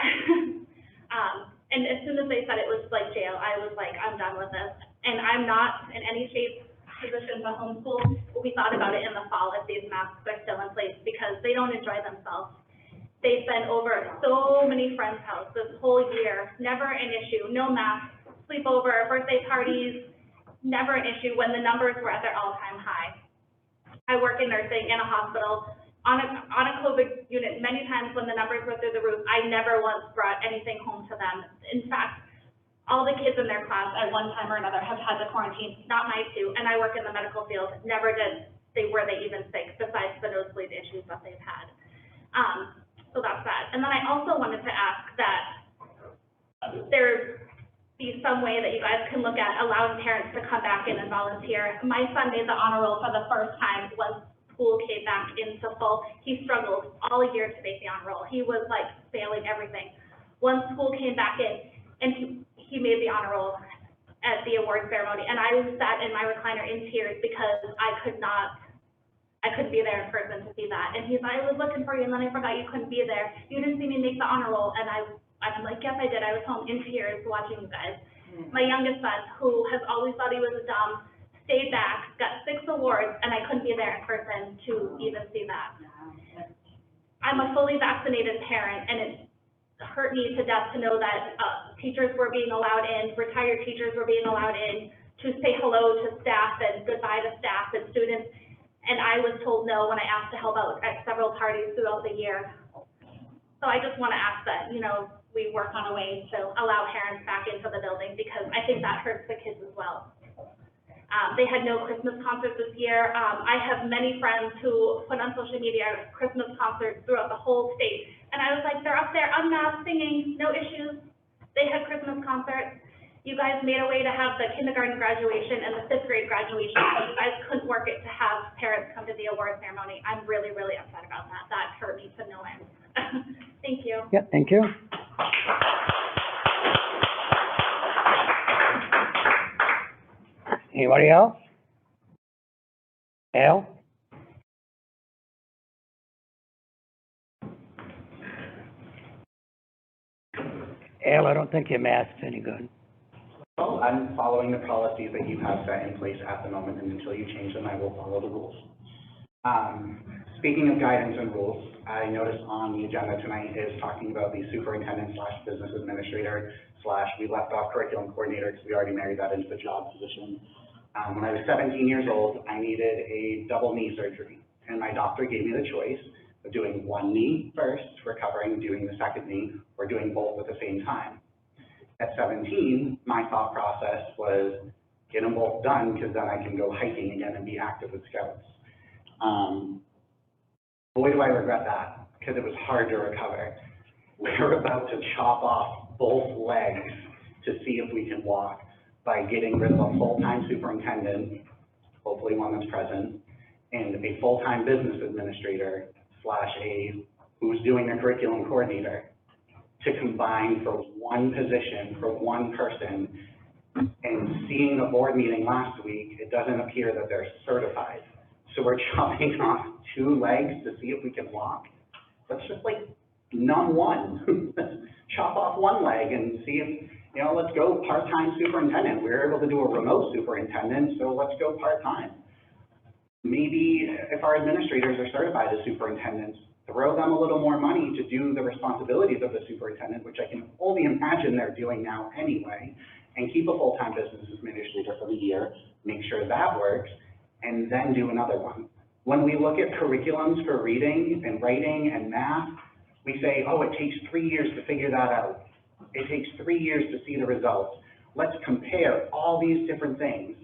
And as soon as they said it was like jail, I was like, I'm done with this. And I'm not in any shape, position to homeschool, but we thought about it in the fall if these masks are still in place because they don't enjoy themselves. They've been over so many friends' houses this whole year, never an issue, no masks, sleepover, birthday parties, never an issue when the numbers were at their all-time high. I work in nursing in a hospital on a COVID unit many times when the numbers were through the roof. I never once brought anything home to them. In fact, all the kids in their class at one time or another have had to quarantine, not my two, and I work in the medical field, never were they even sick besides the nosebleed issues that they've had. So that's that. And then I also wanted to ask that there be some way that you guys can look at allowing parents to come back in and volunteer. My son made the honor roll for the first time once school came back into full. He struggled all year to make the honor roll. He was like failing everything. Once school came back in, and he made the honor roll at the award ceremony, and I sat in my recliner in tears because I couldn't be there in person to see that. And he's like, I was looking for you, and then I forgot you couldn't be there. You didn't see me make the honor roll, and I'm like, yes, I did. I was home in tears watching you guys. My youngest son, who has always thought he was dumb, stayed back, got 6 awards, and I couldn't be there in person to even see that. I'm a fully vaccinated parent, and it hurt me to death to know that teachers were being allowed in, retired teachers were being allowed in to say hello to staff and goodbye to staff and students, and I was told no when I asked to help out at several parties throughout the year. So I just want to ask that, we work on a way to allow parents back into the building because I think that hurts the kids as well. They had no Christmas concerts this year. I have many friends who put on social media Christmas concerts throughout the whole state. And I was like, they're up there unmasked singing, no issues. They had Christmas concerts. You guys made a way to have the kindergarten graduation and the 5th grade graduation, but you guys couldn't work it to have parents come to the award ceremony. I'm really, really upset about that. That hurt me to no end. Thank you. Yeah, thank you. Anybody else? Al? Al, I don't think your mask's any good. Well, I'm following the policies that you have set in place at the moment, and until you change them, I will follow the rules. Speaking of guidance and rules, I noticed on the agenda tonight is talking about the superintendent / business administrator / we left off curriculum coordinator because we already married that into the job position. When I was 17 years old, I needed a double knee surgery, and my doctor gave me the choice of doing one knee first, recovering, doing the second knee, or doing both at the same time. At 17, my thought process was get them both done because then I can go hiking again and be active with Scouts. Boy, do I regret that, because it was hard to recover. We're about to chop off both legs to see if we can walk by getting rid of a full-time superintendent, hopefully one that's present, and a full-time business administrator / who's doing a curriculum coordinator to combine for one position, for one person. And seeing the board meeting last week, it doesn't appear that they're certified. So we're chopping off 2 legs to see if we can walk. Let's just numb one. Chop off 1 leg and see if, let's go part-time superintendent. We're able to do a remote superintendent, so let's go part-time. Maybe if our administrators are certified as superintendents, throw them a little more money to do the responsibilities of the superintendent, which I can only imagine they're doing now anyway, and keep a full-time business administrator for the year, make sure that works, and then do another one. When we look at curriculums for reading and writing and math, we say, oh, it takes 3 years to figure that out. It takes 3 years to see the results. Let's compare all these different things.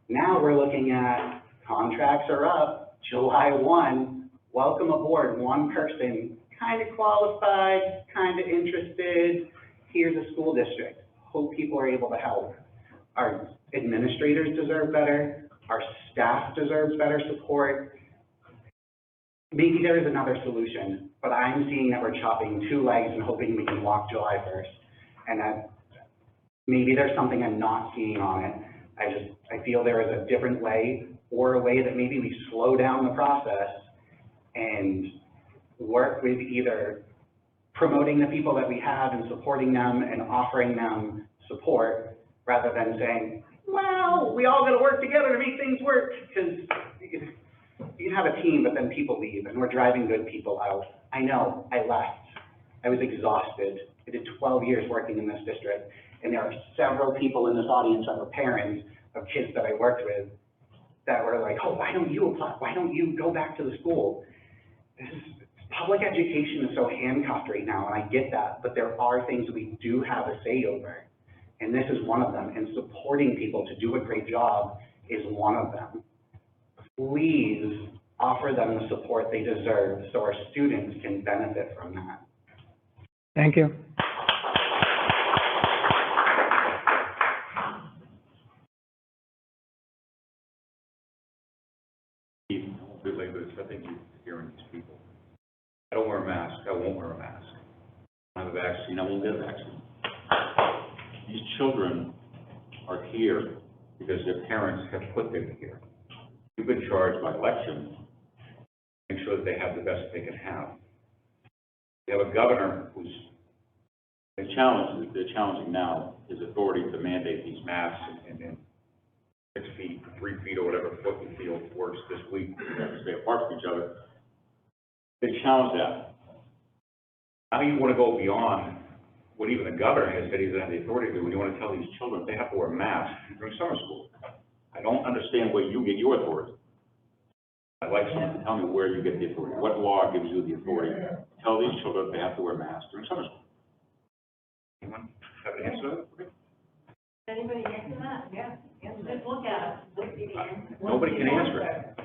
Now we're looking at contracts are up, July 1, welcome aboard, one person, kind of qualified, kind of interested, here's a school district. Hope people are able to help. Our administrators deserve better, our staff deserves better support. Maybe there is another solution, but I'm seeing that we're chopping two legs and hoping we can walk July 1st. And that maybe there's something I'm not seeing on it. I feel there is a different way, or a way that maybe we slow down the process and work with either promoting the people that we have and supporting them and offering them support, rather than saying, well, we all gotta work together to make things work. Because you can have a team, but then people leave, and we're driving good people out. I know, I left. I was exhausted. I did 12 years working in this district, and there are several people in this audience that were parents of kids that I worked with that were like, oh, why don't you apply? Why don't you go back to the school? Public education is so handcuffed right now, and I get that, but there are things we do have a say over, and this is one of them, and supporting people to do a great job is one of them. Please offer them the support they deserve so our students can benefit from that. Thank you. I think you're hearing these people. I don't wear a mask. I won't wear a mask. I have a vaccine. I won't get a vaccine. These children are here because their parents have put them here. You've been charged by election to make sure that they have the best they can have. We have a governor who's they're challenging now his authority to mandate these masks and 6 feet, 3 feet, or whatever foot you feel works this week. We have to stay apart from each other. They challenge that. Now you want to go beyond what even the governor has said he doesn't have the authority to do when you want to tell these children they have to wear masks during summer school. I don't understand where you get your authority. I'd like someone to tell me where you get the authority. What law gives you the authority to tell these children they have to wear masks during summer school? Anyone have an answer to that? Anybody answer that? Yeah. Just look at it. Nobody can answer it.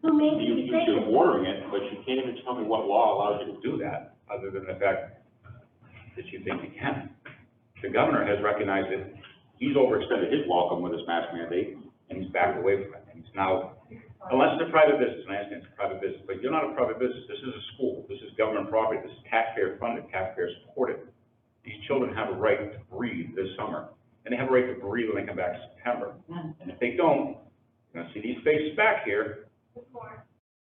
Who made the You should be ordering it, but you can't even tell me what law allows you to do that, other than the fact that you think you can. The governor has recognized that he's overextended his welcome with his mask mandate, and he's backed away from it. And he's now, unless it's a private business, and I understand it's a private business, but you're not a private business. This is a school. This is government property. This is taxpayer funded, taxpayer supported. These children have a right to breathe this summer, and they have a right to breathe when they come back in September. And if they don't, you're gonna see these faces back here.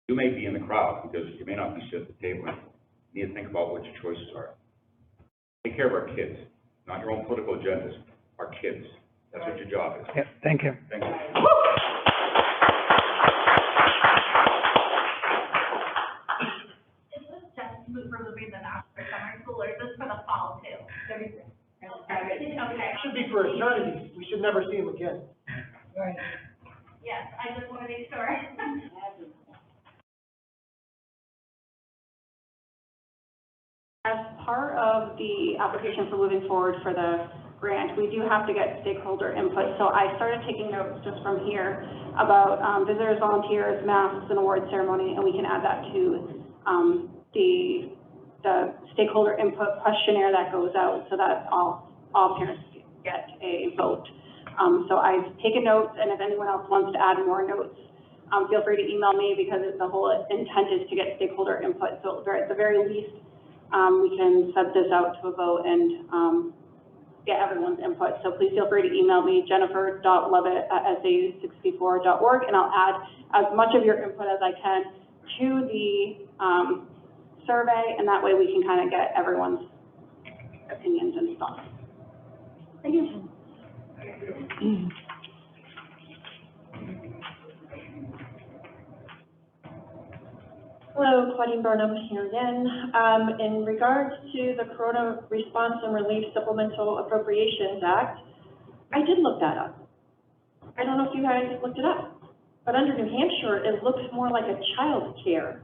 You may be in the crowd because you may not be sitting at the table. You need to think about what your choices are. Take care of our kids, not your own political agendas, our kids. That's what your job is. Yep, thank you. Thank you. Is this just removing the mask for summer school, or is this for the fall too? Everything. Okay. Should be for eternity. We should never see him again. Right. Yes, I just want to make sure. As part of the application for moving forward for the grant, we do have to get stakeholder input. So I started taking notes just from here about visitors, volunteers, masks, and award ceremony, and we can add that to the stakeholder input questionnaire that goes out so that all parents get a vote. So I've taken notes, and if anyone else wants to add more notes, feel free to email me, because the whole intent is to get stakeholder input. So at the very least, we can set this out to a vote and get everyone's input. So please feel free to email me, jennifer.lovett@sau64.org, and I'll add as much of your input as I can to the survey, and that way we can kind of get everyone's opinions and thoughts. Thank you. Hello, Claudine Burnham here again. In regards to the Corona Response and Relief Supplemental Appropriations Act, I did look that up. I don't know if you guys looked it up, but under New Hampshire, it looks more like a child care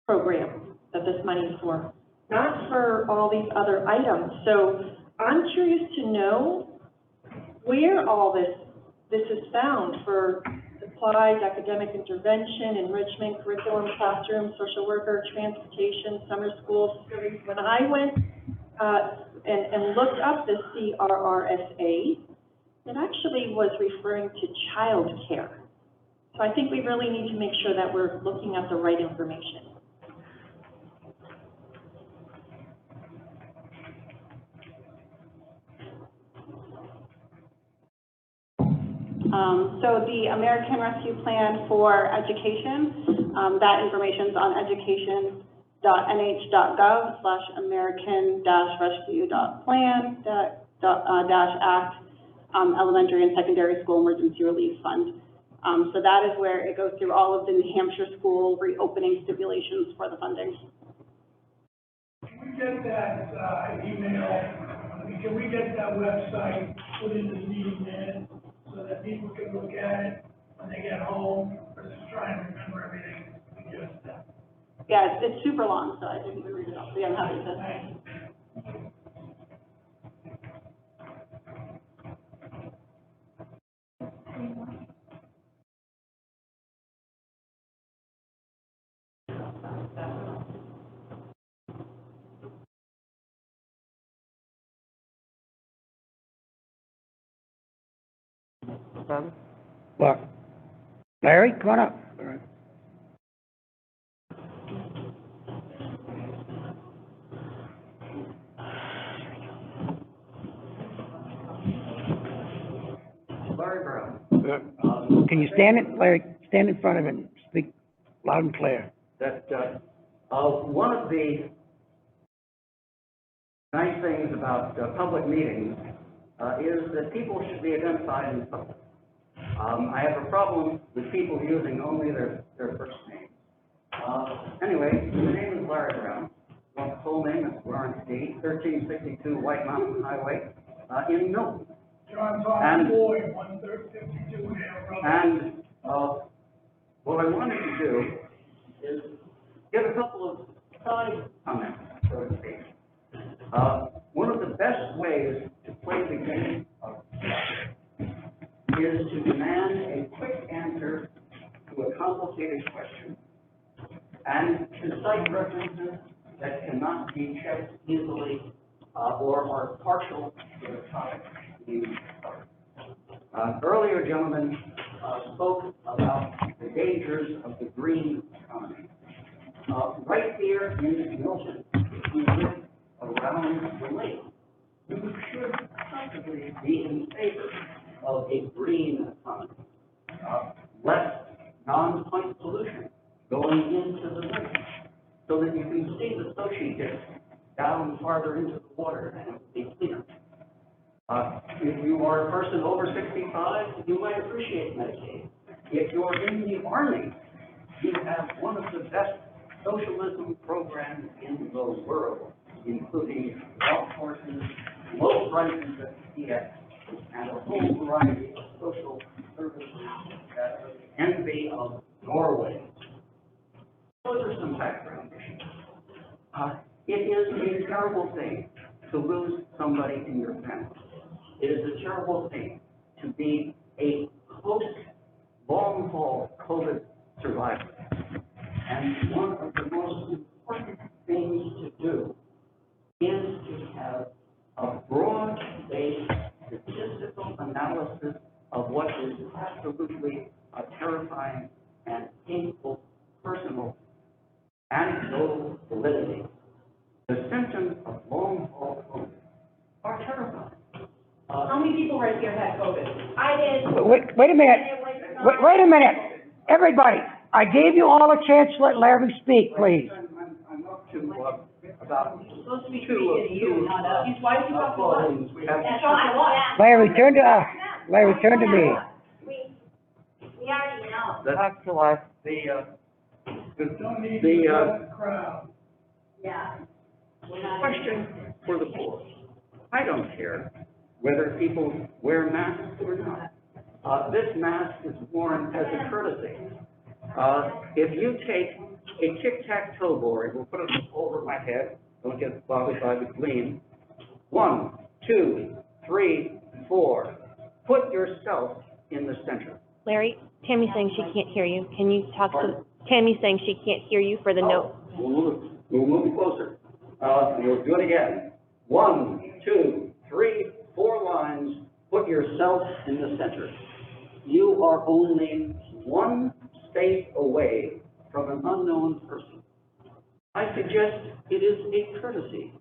program that this money is for, not for all these other items. So I'm curious to know where all this is found for supplies, academic intervention, enrichment, curriculum, classroom, social worker, transportation, summer school facilities. When I went and looked up the CRRSA, it actually was referring to child care. So I think we really need to make sure that we're looking at the right information. So the American Rescue Plan for Education, that information's on education.nh.gov/American-rescue.plan-act, Elementary and Secondary School Emergency Relief Fund. So that is where it goes through all of the New Hampshire school reopening stipulations for the funding. Can we get that, email, can we get that website put in the meeting minutes so that people can look at it when they get home, versus trying to remember everything we just said? Yeah, it's super long, so I didn't even read it all, so yeah, I'm happy to. What? Larry, come on up. All right. Larry Brown. Can you stand it, Larry, stand in front of it and speak loud and clear? That, one of the nice things about public meetings is that people should be identified in public. I have a problem with people using only their first name. Anyway, my name is Larry Brown. My full name is Lawrence D., 1362 White Mountain Highway, in Milton. John Thomas Boyd, 152 Hale Road. And what I wanted to do is give a couple of side comments, so to speak. One of the best ways to play the game of is to demand a quick answer to a complicated question and to cite references that cannot be checked easily or are partial to the topic being covered. Earlier gentlemen spoke about the dangers of the green economy. Right here in Milton, we live around the lake. We should possibly be in favor of a green economy. Less non-point pollution going into the lake so that you can see the Sochi disk down farther into the water and it will be cleaner. If you are a person over 65, you might appreciate Medicaid. If you're in the Army, you have one of the best socialism programs in the world, including golf courses, low prices at PX, and a whole variety of social services that are the envy of Norway. Those are some background issues. It is a terrible thing to lose somebody in your family. It is a terrible thing to be a post-long-haul COVID survivor. And one of the most important things to do is to have a broad-based statistical analysis of what is absolutely terrifying and painful personal anecdotal validity. The symptoms of long-haul COVID are terrifying. How many people right here had COVID? I did. Wait a minute. Wait a minute. Everybody, I gave you all a chance to let Larry speak, please. I'm up to about Supposed to be speaking to you, not us. Why did you talk to us? we have That's not what. Larry, turn to us. Larry, turn to me. We already know. Talk to us. Don't need to the crowd. Yeah. Question for the board. I don't care whether people wear masks or not. This mask is worn as a courtesy. If you take a tic-tac-toe board, we'll put it over my head, don't get bothered by the gleam. 1, 2, 3, 4. Put yourself in the center. Larry, Tammy's saying she can't hear you. Can you talk to, Tammy's saying she can't hear you for the note. We'll move closer. We'll do it again. 1, 2, 3, 4 lines. Put yourself in the center. You are only one space away from an unknown person. I suggest it is a courtesy,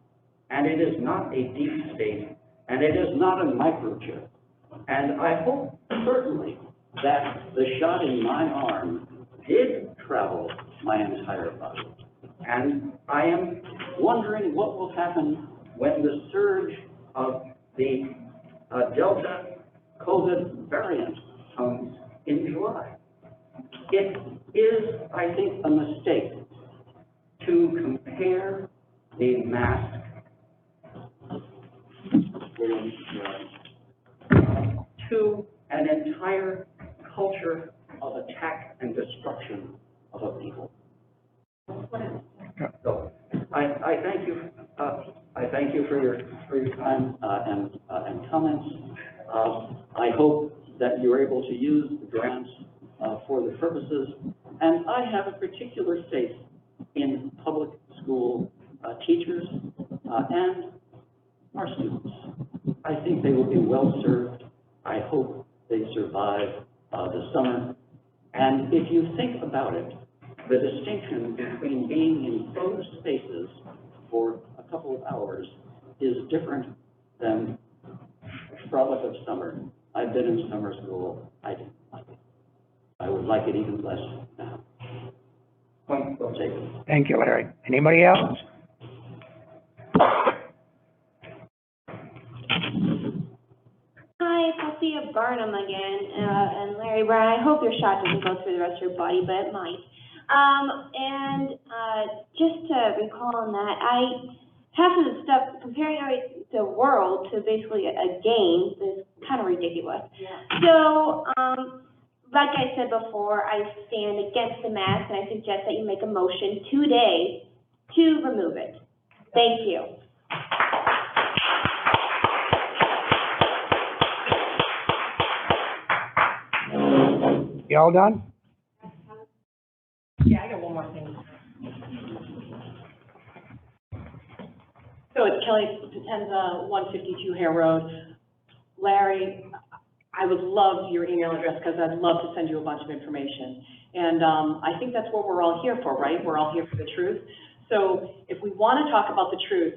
and it is not a deep state, and it is not a microchip. And I hope, certainly, that the shot in my arm did travel my entire body. And I am wondering what will happen when the surge of the Delta COVID variant comes in July. It is, I think, a mistake to compare the mask to an entire culture of attack and destruction of a people. So, I thank you for your time and comments. I hope that you're able to use the grants for the purposes, and I have a particular faith in public school teachers and our students. I think they will be well served. I hope they survive the summer. And if you think about it, the distinction between being in closed spaces for a couple of hours is different than a frolic of summer. I've been in summer school. I didn't like it. I would like it even less now. Point well taken. Thank you, Larry. Anybody else? Hi, it's Sophia Barnum again, and Larry Brown. I hope your shot doesn't go through the rest of your body, but it might. Just to recall on that, half of the stuff, comparing the world to basically a game is kind of ridiculous. Yeah. So, like I said before, I stand against the mask, and I suggest that you make a motion today to remove it. Thank you. You all done? Yeah, I got one more thing. So it's Kelly Potenza, 152 Hare Road. Larry, I would love your email address because I'd love to send you a bunch of information. And I think that's what we're all here for, right? We're all here for the truth. So if we want to talk about the truth,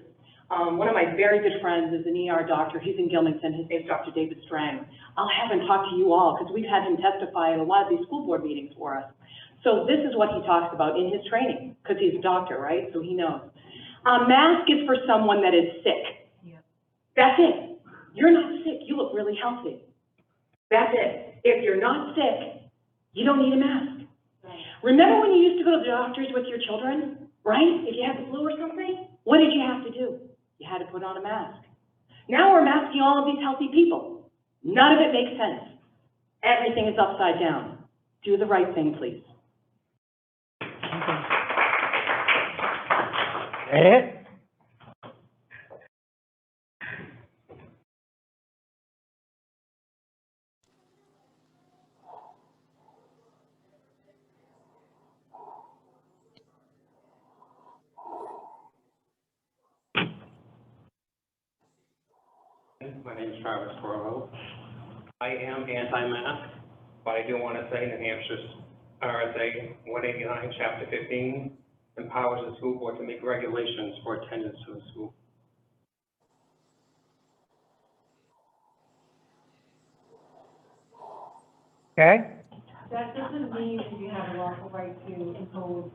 one of my very good friends is an ER doctor. He's in Gilmington. His name's Dr. David Strang. I'll have him talk to you all because we've had him testify at a lot of these school board meetings for us. So this is what he talks about in his training because he's a doctor, right? So he knows. A mask is for someone that is sick. Yeah. That's it. You're not sick. You look really healthy. That's it. If you're not sick, you don't need a mask. Right. Remember when you used to go to the doctors with your children, right? If you had the flu or something, what did you have to do? You had to put on a mask. Now we're masking all of these healthy people. None of it makes sense. Everything is upside down. Do the right thing, please. It? My name is Travis Corvo. I am anti-mask, but I do want to say New Hampshire's RSA 189, Chapter 15 empowers the school board to make regulations for attendance to the school. Okay? That doesn't mean that you have a lawful right to impose.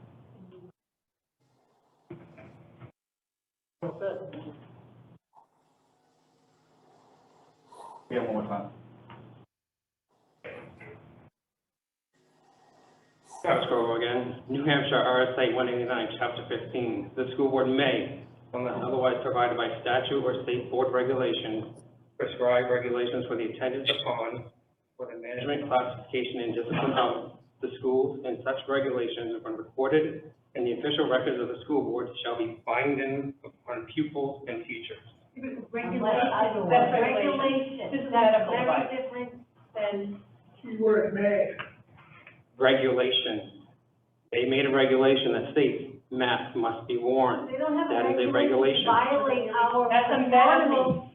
Yeah, one more time. Travis Corvo again. New Hampshire RSA 189, Chapter 15. The school board may, unless otherwise provided by statute or state board regulation, prescribe regulations for the attendance upon, for the management, classification, and discipline of the schools, and such regulations, when recorded in the official records of the school board, shall be binding upon pupils and teachers. Regulation, that's regulation. This is very different than. Keyword may. Regulation. They made a regulation that states masks must be worn. They don't have That is a regulation regulation. to violate our. That's a felony.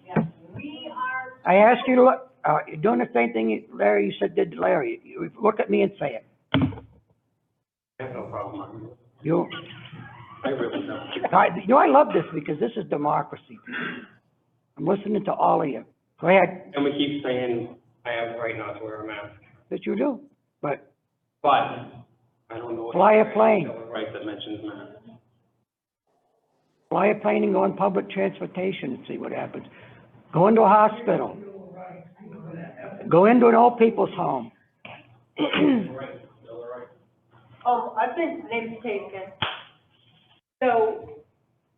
We are. I asked you to look, you're doing the same thing Larry, you said did to Larry. You look at me and say it. I have no problem. You, I really don't. you know, I love this because this is democracy. I'm listening to all of you. Go ahead. And we keep saying, I have the right not to wear a mask. that you do, but But I don't know. Fly a plane. Bill of Rights that mentions masks. fly a plane and go on public transportation and see what happens. Go into a hospital. Go into an old people's home. I think name's taken. So,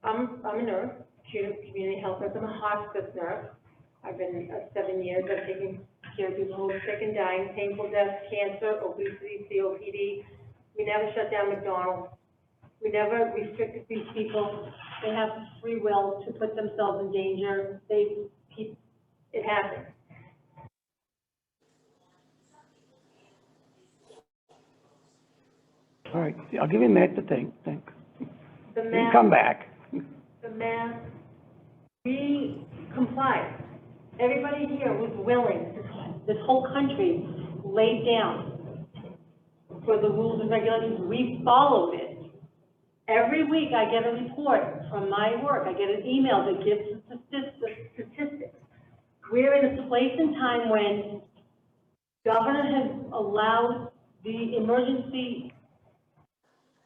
I'm a nurse, community health nurse, I'm a hospice nurse. I've been 7 years, I've taken care of people who are sick and dying, painful deaths, cancer, obesity, COPD. We never shut down McDonald's. We never restricted these people. They have free will to put themselves in danger. It happens. All right, I'll give you a minute to think. The You can mask, come back. the mask, we complied. Everybody here was willing, this whole country laid down for the rules and regulations. We followed it. Every week I get a report from my work. I get an email that gives the statistics. We're in a place in time when governor has allowed the emergency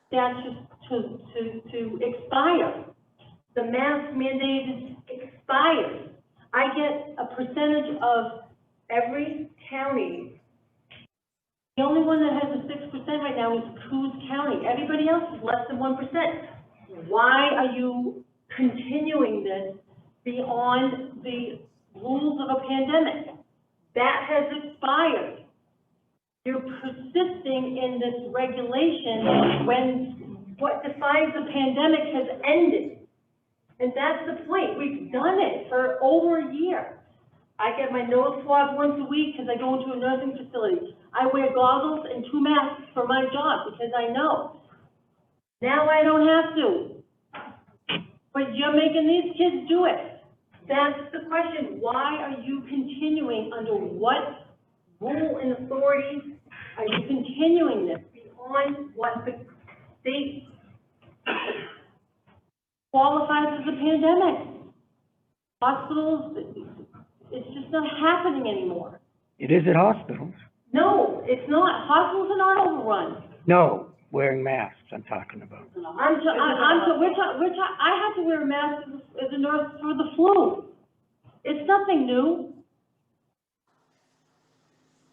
statute to expire. The mask mandate expires. I get a percentage of every county. The only one that has a 6% right now is Coos County. Everybody else is less than 1%. Why are you continuing this beyond the rules of a pandemic? That has expired. You're persisting in this regulation when what defines the pandemic has ended. And that's the point. We've done it for over a year. I get my nose swabbed once a week because I go into a nursing facility. I wear goggles and 2 masks for my job because I know. Now I don't have to. But you're making these kids do it. That's the question. Why are you continuing, under what rule and authority are you continuing this beyond what the state qualifies as a pandemic? Hospitals, it's just not happening anymore. It is at hospitals. No, it's not. Hospitals are not overrun. No, wearing masks, I'm talking about. I had to wear a mask as a nurse for the flu. It's nothing new.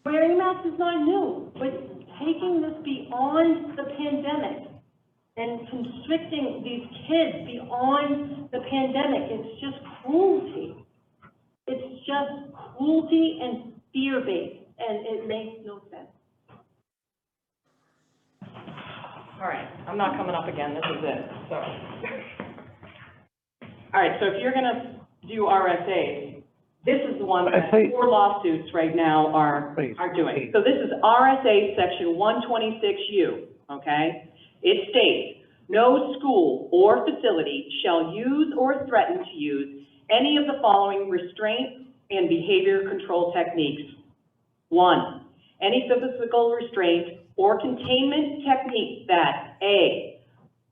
Wearing a mask is not new, but taking this beyond the pandemic and constricting these kids beyond the pandemic, it's just cruelty. It's just cruelty and fear-based, and it makes no sense. All right, I'm not coming up again, this is it, so. All right, so if you're gonna do RSAs, this is the one that 4 lawsuits right now are doing. So this is RSA Section 126U, okay? It states, no school or facility shall use or threaten to use any of the following restraint and behavior control techniques. 1, any physical restraint or containment technique that A,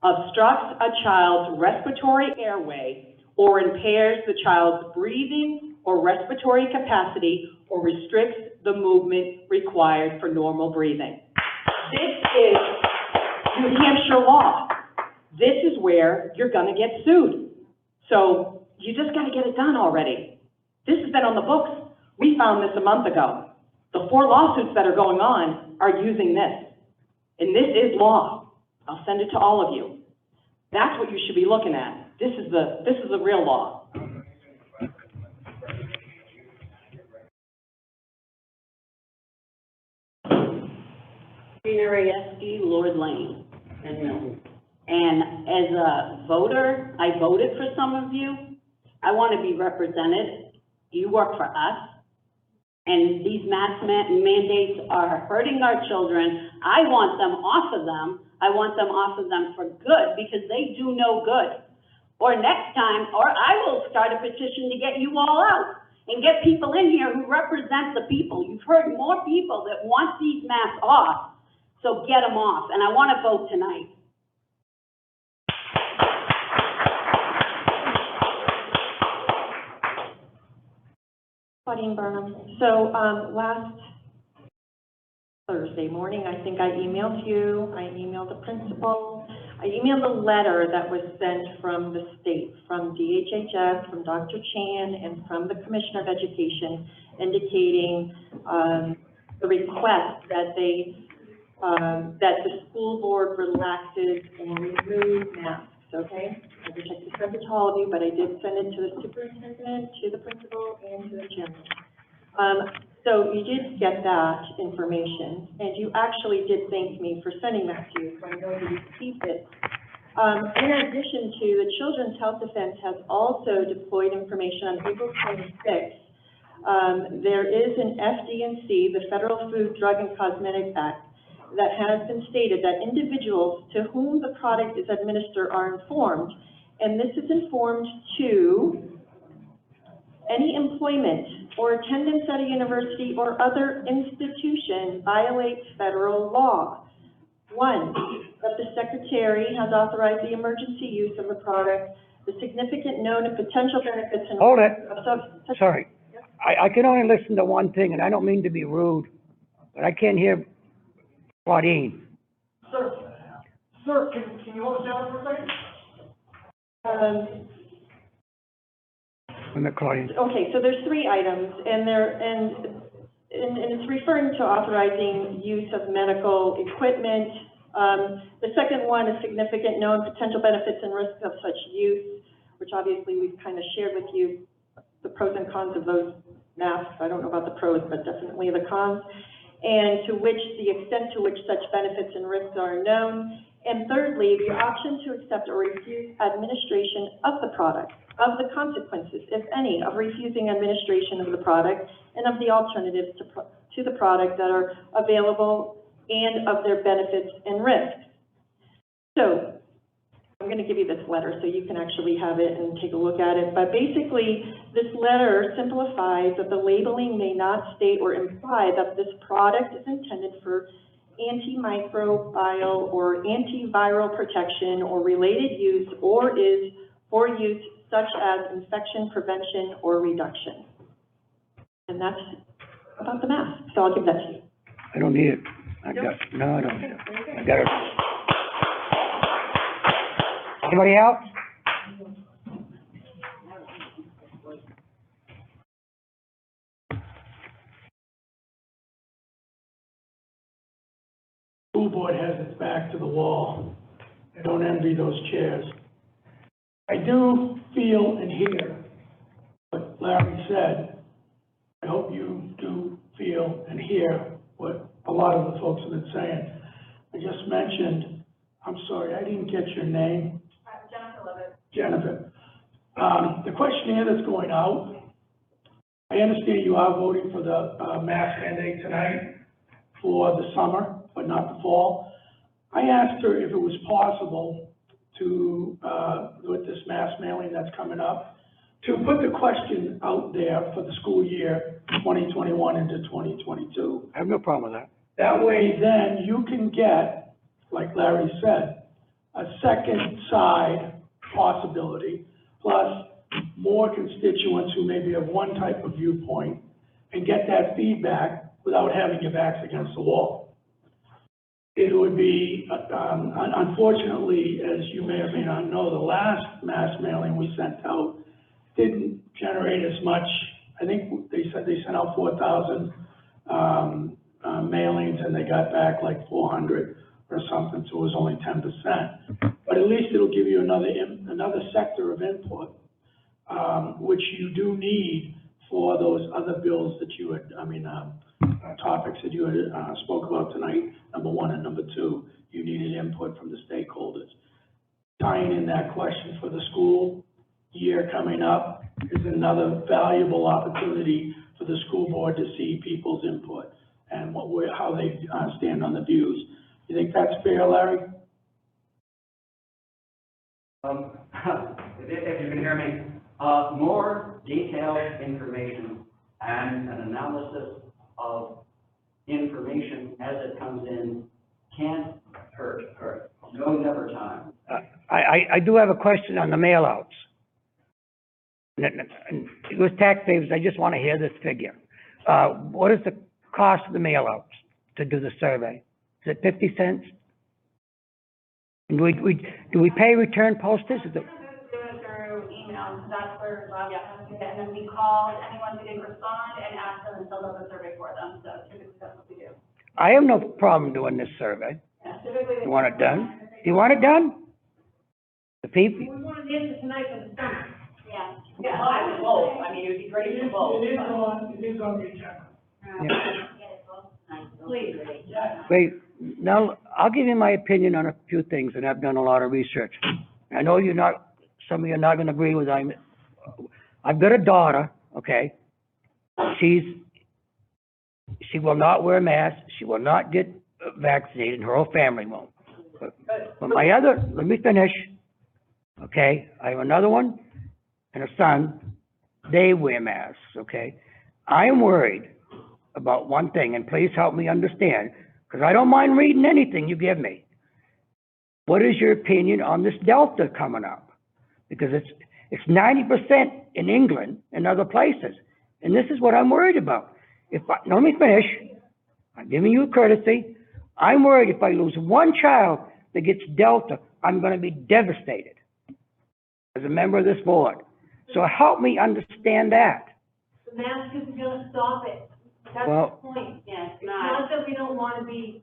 obstructs a child's respiratory airway or impairs the child's breathing or respiratory capacity or restricts the movement required for normal breathing. This is New Hampshire law. This is where you're gonna get sued. So you just gotta get it done already. This has been on the books. We found this a month ago. The 4 lawsuits that are going on are using this. And this is law. I'll send it to all of you. That's what you should be looking at. This is the real law. Gina Rieski, Lord Lane. And as a voter, I voted for some of you. I want to be represented. You work for us. And these mask mandates are hurting our children. I want them off of them. I want them off of them for good because they do no good. Or next time, or I will start a petition to get you all out and get people in here who represent the people. You've heard more people that want these masks off. So get them off, and I want to vote tonight. Claudine Burnham. So, last Thursday morning. I think I emailed you, I emailed the principal, I emailed a letter that was sent from the state, from DHHS, from Dr. Chan, and from the Commissioner of Education, indicating the request that that the school board relaxes and remove masks, okay? I wish I could send it to all of you, but I did send it to the superintendent, to the principal, and to the chairman. So you did get that information, and you actually did thank me for sending that to you, so I know you received it. In addition to, the Children's Health Defense has also deployed information on April 26th. There is an FD&C, the Federal Food, Drug, and Cosmetic Act, that has been stated that individuals to whom the product is administered are informed, and this is informed to any employment or attendance at a university or other institution violates federal law. One, that the secretary has authorized the emergency use of the product, the significant known and potential benefits and... Hold it. Sorry. I can only listen to one thing, and I don't mean to be rude, but I can't hear Claudine. Sir, can you hold us down for a second? Claudine. Okay, so there's 3 items, and it's referring to authorizing use of medical equipment. The second one is significant known potential benefits and risks of such use, which obviously we've kind of shared with you the pros and cons of those masks. I don't know about the pros, but definitely the cons. And to which, the extent to which such benefits and risks are known. And thirdly, the option to accept or refuse administration of the product, of the consequences, if any, of refusing administration of the product and of the alternatives to the product that are available and of their benefits and risks. So I'm going to give you this letter so you can actually have it and take a look at it. But basically, this letter simplifies that the labeling may not state or imply that this product is intended for antimicrobial or antiviral protection or related use, or is for use such as infection prevention or reduction. And that's about the mask. So I'll give that to you. I don't need it. I don't need it. I got it. Anybody else? School board has its back to the wall. I don't envy those chairs. I do feel and hear what Larry said. I hope you do feel and hear what a lot of the folks have been saying. I just mentioned, I'm sorry, I didn't get your name. Jennifer Levitt. Jennifer. The questionnaire that's going out, I understand you are voting for the mask mandate tonight for the summer, but not the fall. I asked her if it was possible to, with this mass mailing that's coming up, to put the question out there for the school year 2021 into 2022. I have no problem with that. That way, then you can get, like Larry said, a second side possibility, plus more constituents who maybe have one type of viewpoint, and get that feedback without having your backs against the wall. It would be, unfortunately, as you may or may not know, the last mass mailing we sent out didn't generate as much. I think they said they sent out 4,000 mailings, and they got back like 400 or something, so it was only 10%. But at least it'll give you another sector of input, which you do need for those other bills that you had, topics that you had spoke about tonight, number 1 and number 2. You needed input from the stakeholders. Tying in that question for the school year coming up is another valuable opportunity for the school board to see people's input and how they stand on the views. You think that's fair, Larry? If you can hear me, more detailed information and an analysis of information as it comes in can't hurt. No, never time. I do have a question on the mail-outs. And with tax savings, I just want to hear this figure. What is the cost of the mail-outs? to do the survey? Is it 50 cents? And do we pay return postage? Is it, Do it through email, because that's where Rob has to get, and then we call anyone who didn't respond and ask them to fill out the survey for them, so typically that's what we do. I have no problem doing this survey. Yeah, typically. You want it done? Do you want it done? The people, We wanted the answer tonight for the summer. Yeah. Yeah, I would both, I mean, it would be great for both. It is on the agenda. Please. wait, now, I'll give you my opinion on a few things, and I've done a lot of research. I know some of you are not gonna agree with, I've got a daughter, okay? She will not wear a mask, she will not get vaccinated, and her whole family won't. But my other, let me finish, okay? I have another one and a son, they wear masks, okay? I am worried about one thing, and please help me understand, because I don't mind reading anything you give me. What is your opinion on this Delta coming up? Because it's 90% in England and other places, and this is what I'm worried about. Now let me finish. I'm giving you a courtesy. I'm worried if I lose one child that gets Delta, I'm gonna be devastated as a member of this board. So help me understand that. The mask isn't gonna stop it. That's Well- the point. Yes, It's not that we don't wanna be,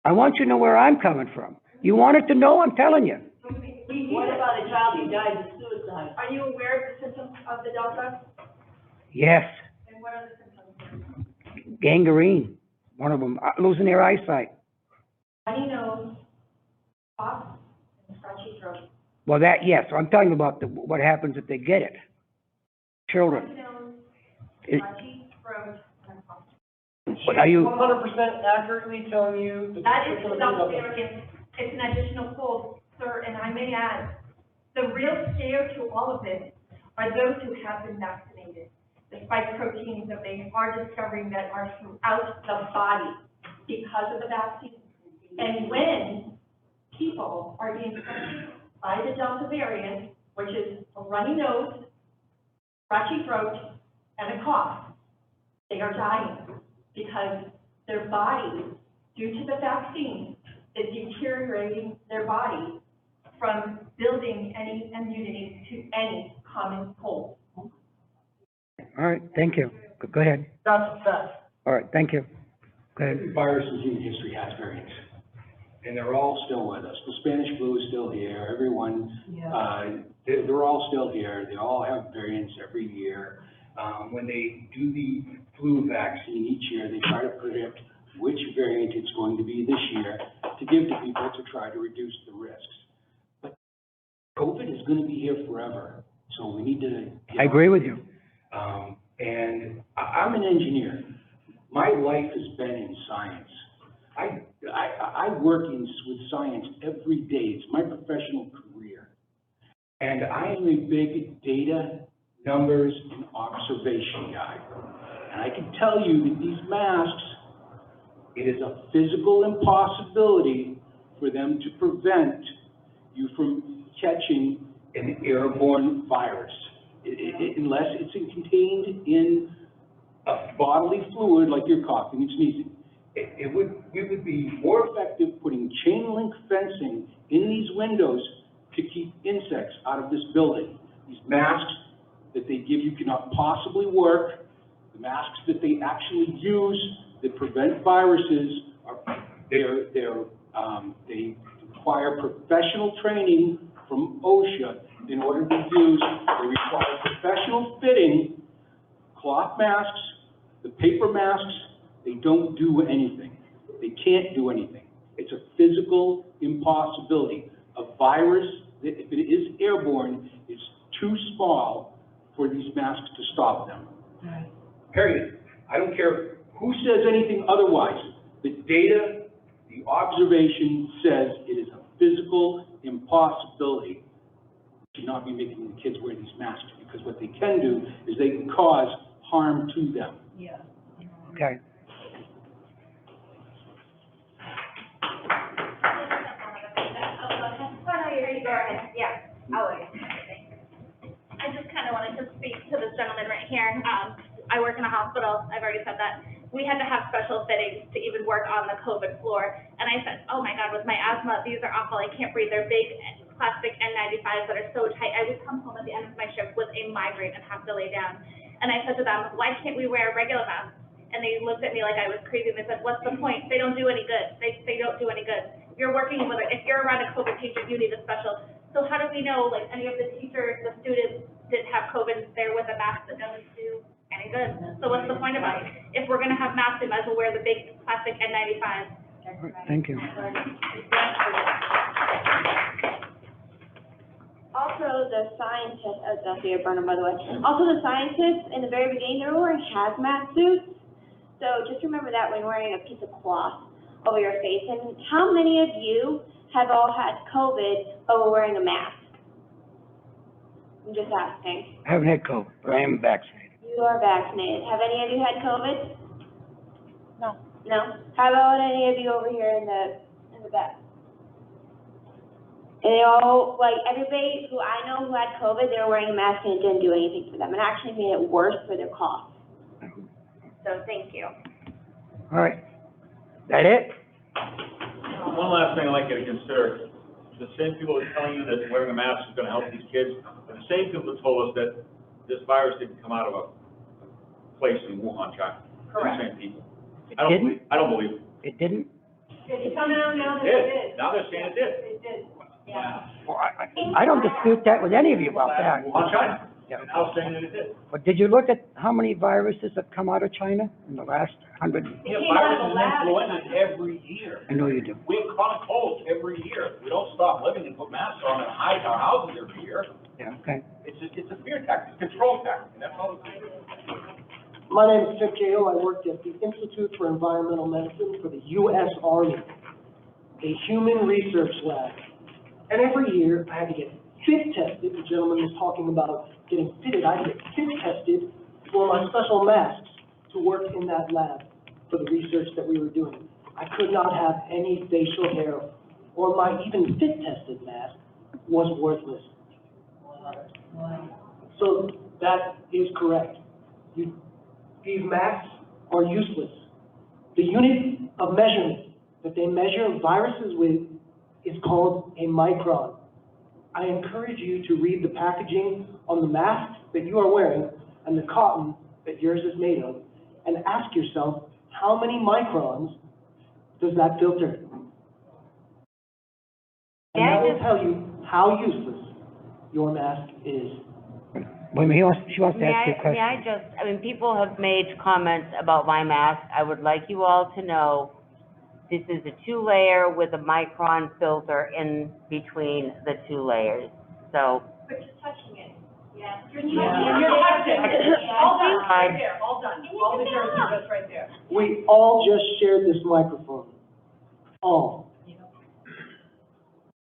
I want you to know where I'm coming from. You wanted to know, I'm telling you. What about a child who died of suicide? Are you aware of the symptoms of the Delta, Yes, and what are the symptoms? gangrene, one of them, losing their eyesight. Runny nose, cough, and scratchy throat. Well, yes, I'm talking about what happens if they get it. Children. Runny nose, It- scratchy throat, and cough. What are you, 100% accurately telling you. That is the Delta variant. It's an additional cold, sir, and I may add, the real scare to all of this are those who have been vaccinated. The spike proteins that they are discovering that are throughout the body because of the vaccine. And when people are being infected by the Delta variant, which is a runny nose, scratchy throat, and a cough, they are dying because their body, due to the vaccine, is deteriorating their body from building any immunity to any common cold. all right, thank you. Go ahead. That's a fact. All right, thank you. Go ahead. Every virus in human history has variants, and they're all still with us. The Spanish flu is still here, everyone, they're all still here, they all have variants every year. When they do the flu vaccine each year, they try to predict which variant it's going to be this year to give to people to try to reduce the risks. But COVID is gonna be here forever, so we need to. I agree with you. And I'm an engineer. My life has been in science. I work with science every day. It's my professional career. And I am a big data, numbers, and observation guy. And I can tell you that these masks, it is a physical impossibility for them to prevent you from catching an airborne virus, unless it's contained in a bodily fluid like you're coughing and sneezing. It would be more effective putting chain link fencing in these windows to keep insects out of this building. These masks that they give you cannot possibly work. The masks that they actually use that prevent viruses they require professional training from OSHA in order to use. They require professional fitting, cloth masks, the paper masks. They don't do anything. They can't do anything. It's a physical impossibility. A virus, if it is airborne, is too small for these masks to stop them. Period. I don't care who says anything otherwise. The data, the observation says it is a physical impossibility to not be making the kids wear these masks, because what they can do is they can cause harm to them. yeah. Okay. Yeah, I just kind of wanted to speak to this gentleman right here. I work in a hospital, I've already said that. we had to have special fittings to even work on the COVID floor. And I said, oh my God, with my asthma, these are awful, I can't breathe, they're big plastic N95s that are so tight. I would come home at the end of my shift with a migraine and have to lay down. And I said to them, why can't we wear regular masks? And they looked at me like I was crazy, and they said, what's the point? They don't do any good. They don't do any good. If you're working with if you're around a COVID patient, you need a special. So how do we know, like, any of the teachers, the students didn't have COVID there with a mask that doesn't do any good? So what's the point about it? If we're gonna have masks, we might as well wear the big plastic N95s. Thank you. Also, the scientists, that's Dr. Burnham, by the way. Also, the scientists, in the very beginning, they were wearing hazmat suits. So just remember that when wearing a piece of cloth over your face. And how many of you have all had COVID but were wearing a mask? I'm just asking. I haven't had COVID, but I am vaccinated. You are vaccinated. Have any of you had COVID? No. No? How about any of you over here in the back? And they all, like, everybody who I know who had COVID, they were wearing a mask and it didn't do anything for them. It actually made it worse for their cough. So thank you. All right. That it? One last thing I'd like you to consider, the same people who are telling you that wearing a mask is gonna help these kids, are the same people that told us that this virus didn't come out of a place in Wuhan, China. Correct. The same people. It I didn't? don't believe it. It didn't? It's coming out now that It it did. is. Now they're saying it did. It did, yeah. Well, I don't dispute that with any of you about that. Wuhan, China. Yeah. And now saying that it did. But did you look at how many viruses have come out of China in the last 100? We have viruses and influenzas every year. I know you do. We have chronic colds every year. We don't stop living and put masks on and hide in our houses every year. Yeah, okay. It's a fear tactic, it's a control tactic, and that's all it is. My name is Chip Cahill. I worked at the Institute for Environmental Medicine for the U.S. Army, a human research lab. And every year, I had to get fit tested. The gentleman was talking about getting fitted. I had to get fit tested for my special masks to work in that lab for the research that we were doing. I could not have any facial hair, or my even fit tested mask was worthless. So that is correct. These masks are useless. The unit of measurement that they measure viruses with is called a micron. I encourage you to read the packaging on the masks that you are wearing and the cotton that yours is made of, and ask yourself, how many microns does that filter? And that will tell you how useless your mask is. Wait a minute, she wants to ask you a question. May I just, I mean, people have made comments about my mask. I would like you all to know, this is a 2-layer with a micron filter in between the 2 layers. So, But you're touching it. Yeah. You're touching it. All done, right Fine. there, all done. All the germs are just right there. We all just shared this microphone. All.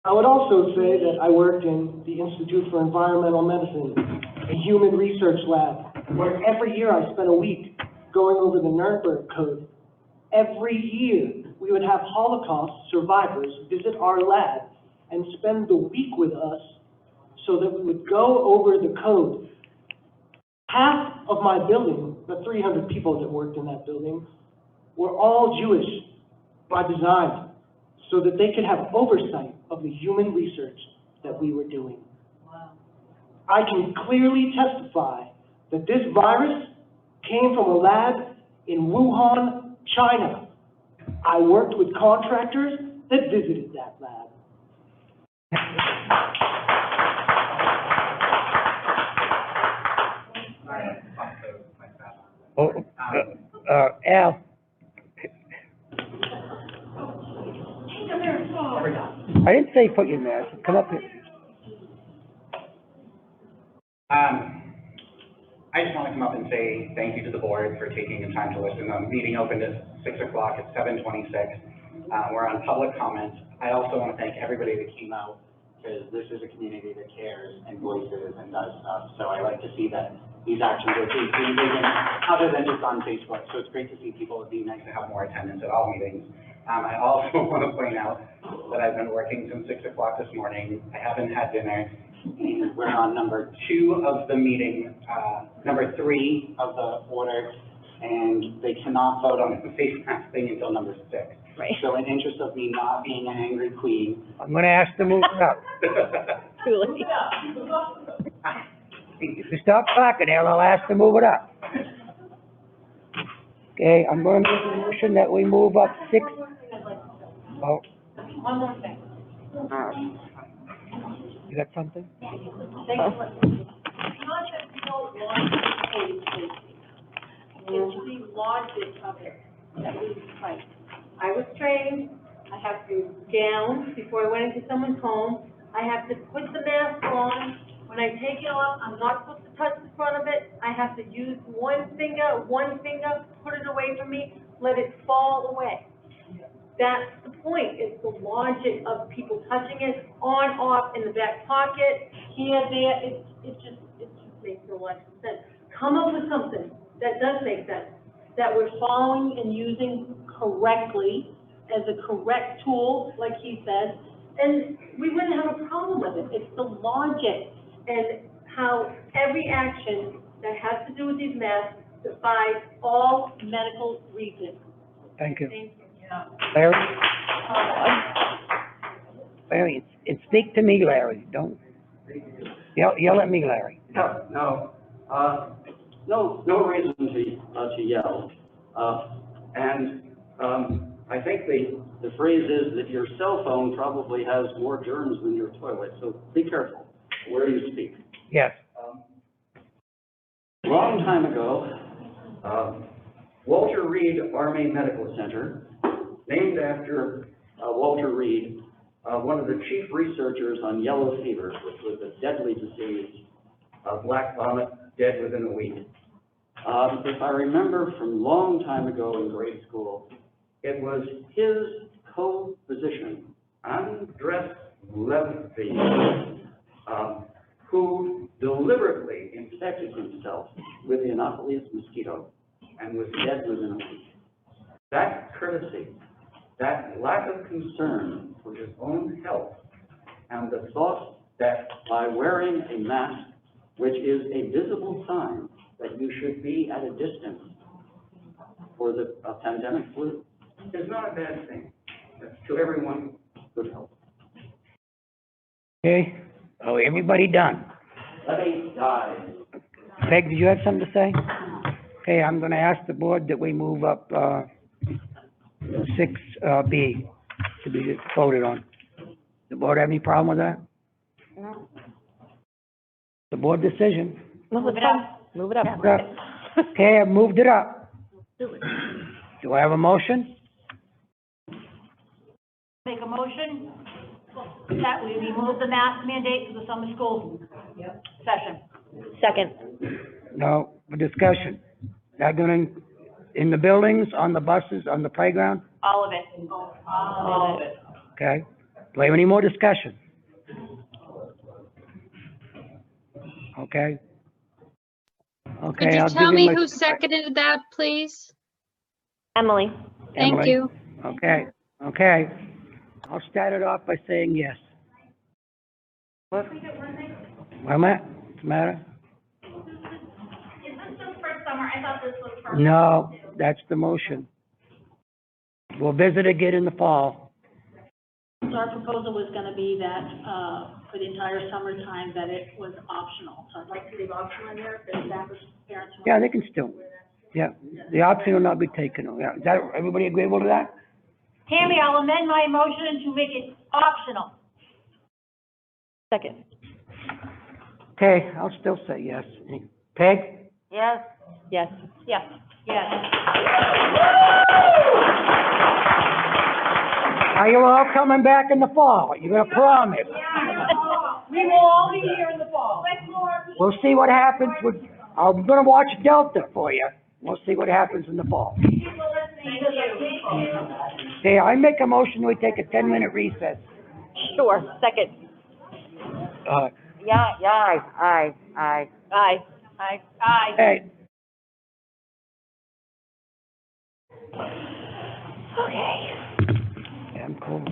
I would also say that I worked in the Institute for Environmental Medicine, a human research lab, where every year I spent a week going over the Nuremberg Code. Every year, we would have Holocaust survivors visit our lab and spend the week with us so that we would go over the code. Half of my building, the 300 people that worked in that building, were all Jewish by design, so that they could have oversight of the human research that we were doing. I can clearly testify that this virus came from a lab in Wuhan, China. I worked with contractors that visited that lab. Al, I didn't say put your mask, come up here. I just want to come up and say thank you to the board for taking the time to listen. The meeting opened at 6 o'clock, it's 7:26. We're on public comment. I also want to thank everybody that came out, because this is a community that cares and voices and does stuff. So I like to see that these actions are being taken other than just on Facebook. So it's great to see people. It'd be nice to have more attendance at all meetings. I also want to point out that I've been working since 6 o'clock this morning. I haven't had dinner. And we're on number 2 of the meeting, number 3 of the order, and they cannot vote on the face mask thing until number 6. Right. So in interest of me not being an angry queen. I'm gonna ask to move it up. Too late. If you stop talking, I'll ask to move it up. Okay, I'm gonna make a motion that we move up 6. Oh, One more thing. you got something? Not that we don't want to pay, it's the logic of it that we fight. I was trained, I have to gown before I went into someone's home, I have to put the mask on, when I take it off, I'm not supposed to touch the front of it, I have to use one finger, put it away from me, let it fall away. That's the point, it's the logic of people touching it, on, off, in the back pocket, here, there, it just makes no logical sense. Come up with something that does make sense, that we're following and using correctly as a correct tool, like he said, and we wouldn't have a problem with it. It's the logic and how every action that has to do with these masks defies all medical reason. Thank you. Thank you. Larry? Larry, and speak to me, Larry, don't, yell at me, Larry. No, no reason to yell. I think the phrase is that your cell phone probably has more germs than your toilet, so be careful where you speak. Yes. A long time ago, Walter Reed Army Medical Center, named after Walter Reed, one of the chief researchers on yellow fever, which was a deadly disease, black vomit, dead within a week. If I remember from long time ago in grade school, it was his co-physician, Andres Levy, who deliberately infected himself with the Anopheles mosquito and was dead within a week. That courtesy, that lack of concern for his own health, and the thought that by wearing a mask, which is a visible sign that you should be at a distance for the pandemic flu, is not a bad thing. To everyone, good health. Okay, oh, everybody done? Let me die. Peg, did you have something to say? Okay, I'm gonna ask the board that we move up, 6B to be voted on. The board have any problem with that? No. The board decision. Move it up. Move it up. Move it up. Okay, I've moved it up. Do I have a motion? Make a motion that we remove the mask mandate to the summer school session. Second. No, for discussion. That gonna, in the buildings, on the buses, on the playground? All of it. All of it. Okay. Do I have any more discussion? Okay. Okay, Could you I'll tell give you me my- who seconded that, please? Emily. Thank Emily? you. Okay, okay. I'll start it off by saying yes. What? What's the matter? Is this just for summer? I thought this was for. No, that's the motion. We'll visit again in the fall. So our proposal was gonna be that, for the entire summertime, that it was optional. So I'd like to leave optional in there, if the staff or parents want. Yeah, they can still, yeah, the option will not be taken, yeah. Is that, everybody agreeable to that? Tammy, I'll amend my motion to make it optional. Second. Okay, I'll still say yes. Peg? Yes. Yes. Yes. Yes. Are you all coming back in the fall? You gonna promise? We will all be here in the fall. We'll see what happens with, I'm gonna watch Delta for you. We'll see what happens in the fall. Okay, I make a motion, we take a 10-minute recess. Sure. Second. Yeah, aye. Aye. Aye. Hey, Okay. yeah, I'm cold.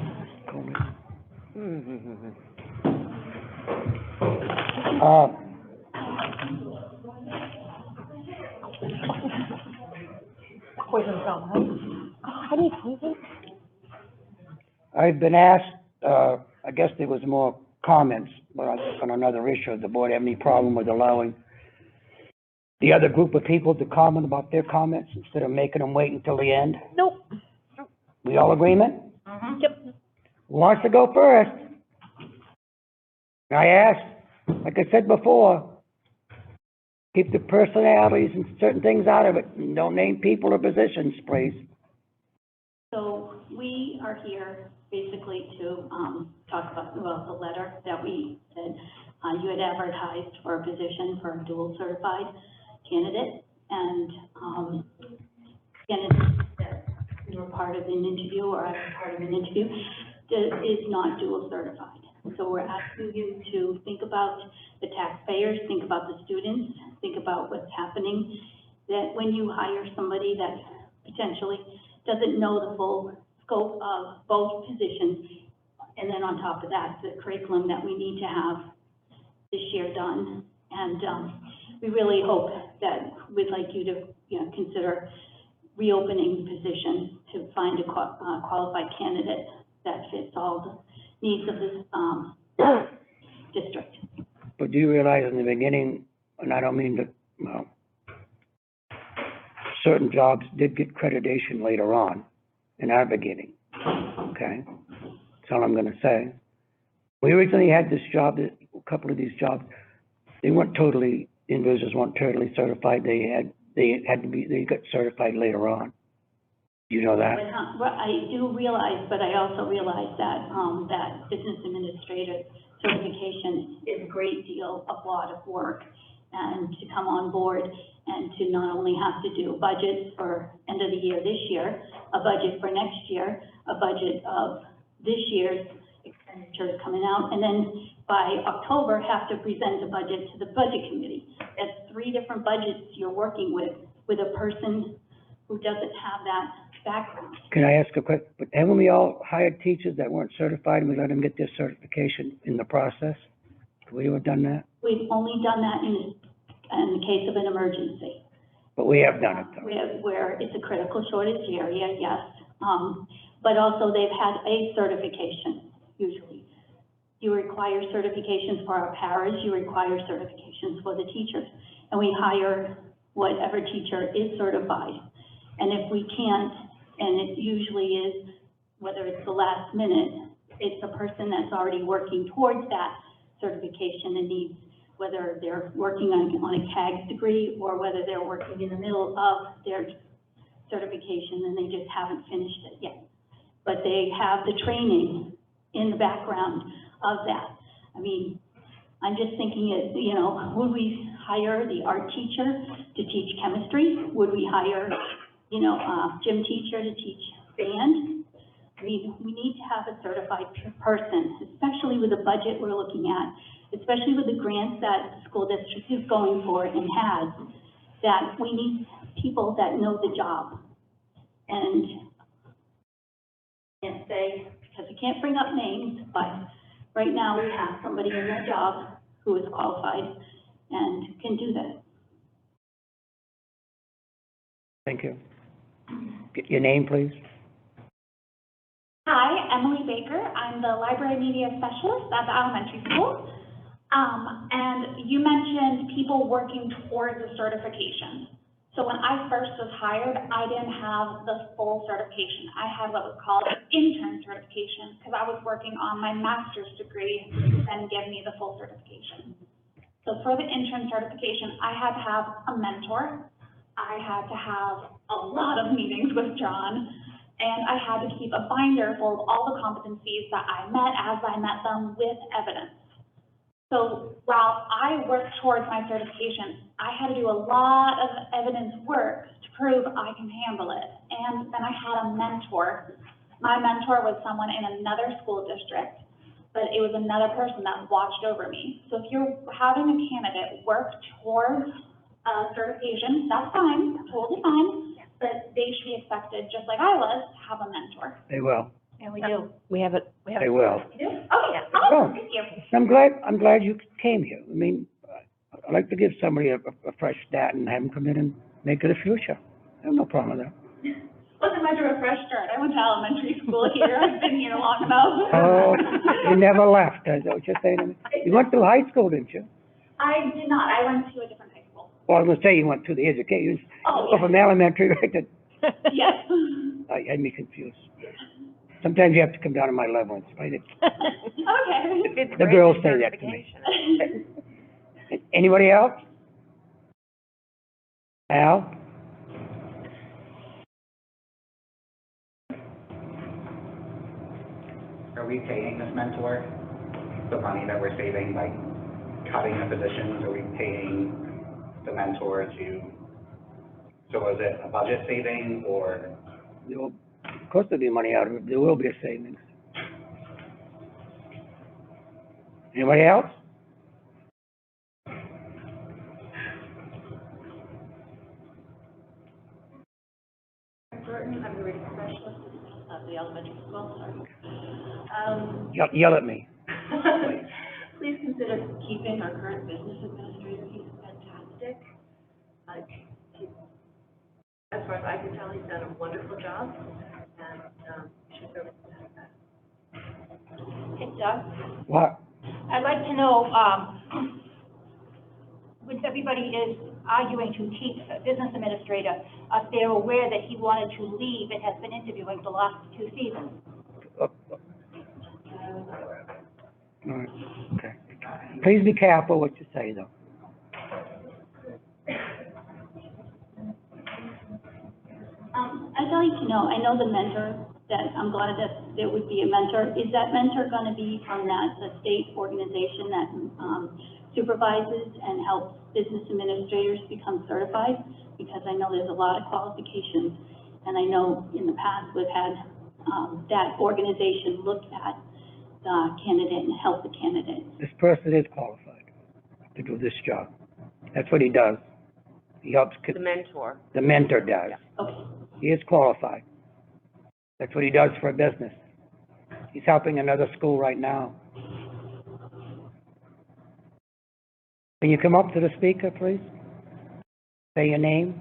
poison gum, How do you poison? I've been asked, I guess there was more comments, but on another issue, the board have any problem with allowing the other group of people to comment about their comments instead of making them wait until the end? Nope. We all agreement? Yep. Who wants to go first? I asked, like I said before, keep the personalities and certain things out of it, and don't name people or positions, please. So we are here basically to, talk about, well, the letter that we said, you had advertised for a position for a dual certified candidate, and, candidate that you were part of an interview, or I was part of an interview, that is not dual certified. So we're asking you to think about the taxpayers, think about the students, think about what's happening, that when you hire somebody that potentially doesn't know the full scope of both positions, and then on top of that, the curriculum that we need to have this year done. And we really hope that we'd like you to, consider reopening the position to find a qualified candidate that fits all the needs of this district. But do you realize in the beginning, and I don't mean to, well, certain jobs did get accreditation later on in our beginning, okay? That's all I'm gonna say. We originally had this job, a couple of these jobs, they weren't totally, individuals weren't totally certified, they got certified later on. You know that? Well, I do realize, but I also realize that, that business administrator certification is a great deal, a lot of work. And to come on board and to not only have to do a budget for end of the year this year, a budget for next year, a budget of this year's expenditures coming out, and then by October have to present a budget to the budget committee. That's 3 different budgets you're working with a person who doesn't have that background. Can I ask a quick, but haven't we all hired teachers that weren't certified and we let them get their certification in the process? Have we ever done that? We've only done that in the case of an emergency. But we have done it though. Where it's a critical shortage area, yes. But also they've had a certification, usually. You require certifications for our paras, you require certifications for the teachers. And we hire whatever teacher is certified. And if we can't, and it usually is, whether it's the last minute, it's a person that's already working towards that certification and needs, whether they're working on a CAGS degree or whether they're working in the middle of their certification and they just haven't finished it yet. But they have the training in the background of that. I mean, I'm just thinking, would we hire the art teacher to teach chemistry? Would we hire, a gym teacher to teach band? I mean, we need to have a certified person, especially with the budget we're looking at, especially with the grants that the school district is going for and has, that we need people that know the job. And I can't say, because I can't bring up names, but right now we have somebody in that job who is qualified and can do that. Thank you. Get your name, please. Hi, Emily Baker. I'm the library media specialist at the elementary school. And you mentioned people working towards a certification. So when I first was hired, I didn't have the full certification. I had what was called an intern certification because I was working on my master's degree and give me the full certification. So for the intern certification, I had to have a mentor. I had to have a lot of meetings with John, and I had to keep a binder full of all the competencies that I met as I met them with evidence. So while I worked towards my certification, I had to do a lot of evidence work to prove I can handle it. And then I had a mentor. My mentor was someone in another school district, but it was another person that watched over me. So if you're having a candidate work towards certification, that's fine, totally fine, but they should be expected, just like I was, to have a mentor. They will. Yeah, we do. We have it. They will. You do? Okay, awesome, thank you. I'm glad you came here. I mean, I'd like to give somebody a fresh start and have them come in and make it a future. I have no problem with that. wanted to refresh start. I went to elementary school here. I've been here long enough. Oh, you never left, is that what you're saying to me? You went through high school, didn't you? I did not. I went to a different high school. Well, I was gonna say you went through the education, Oh, go from elementary right to, Yes. I had me confused. Sometimes you have to come down to my level and explain it. Okay. The girls say that to me. Anybody else? Al? Are we paying this mentor the money that we're saving by cutting the positions? Are we paying the mentor to, so is it a budget saving or? Of course there'll be money out of it, there will be a savings. Anybody else? Burton, I'm the reading specialist at the elementary school, sorry. Yell at me. Please consider keeping our current business administrator. He's fantastic. As far as I can tell, he's done a wonderful job, and should go with that. Hey, Doug, What? I'd like to know, since everybody is arguing to keep a business administrator, if they're aware that he wanted to leave and has been interviewing the last 2 seasons. All right, okay. Please be careful what you say, though. I'd like to know, I know the mentor, that I'm glad that there would be a mentor. Is that mentor gonna be from the state organization that, supervises and helps business administrators become certified? Because I know there's a lot of qualifications, and I know in the past we've had, that organization look at the candidate and help the candidate. This person is qualified to do this job. That's what he does. He helps, The mentor. the mentor does. Okay. He is qualified. That's what he does for a business. He's helping another school right now. Can you come up to the speaker, please? Say your name.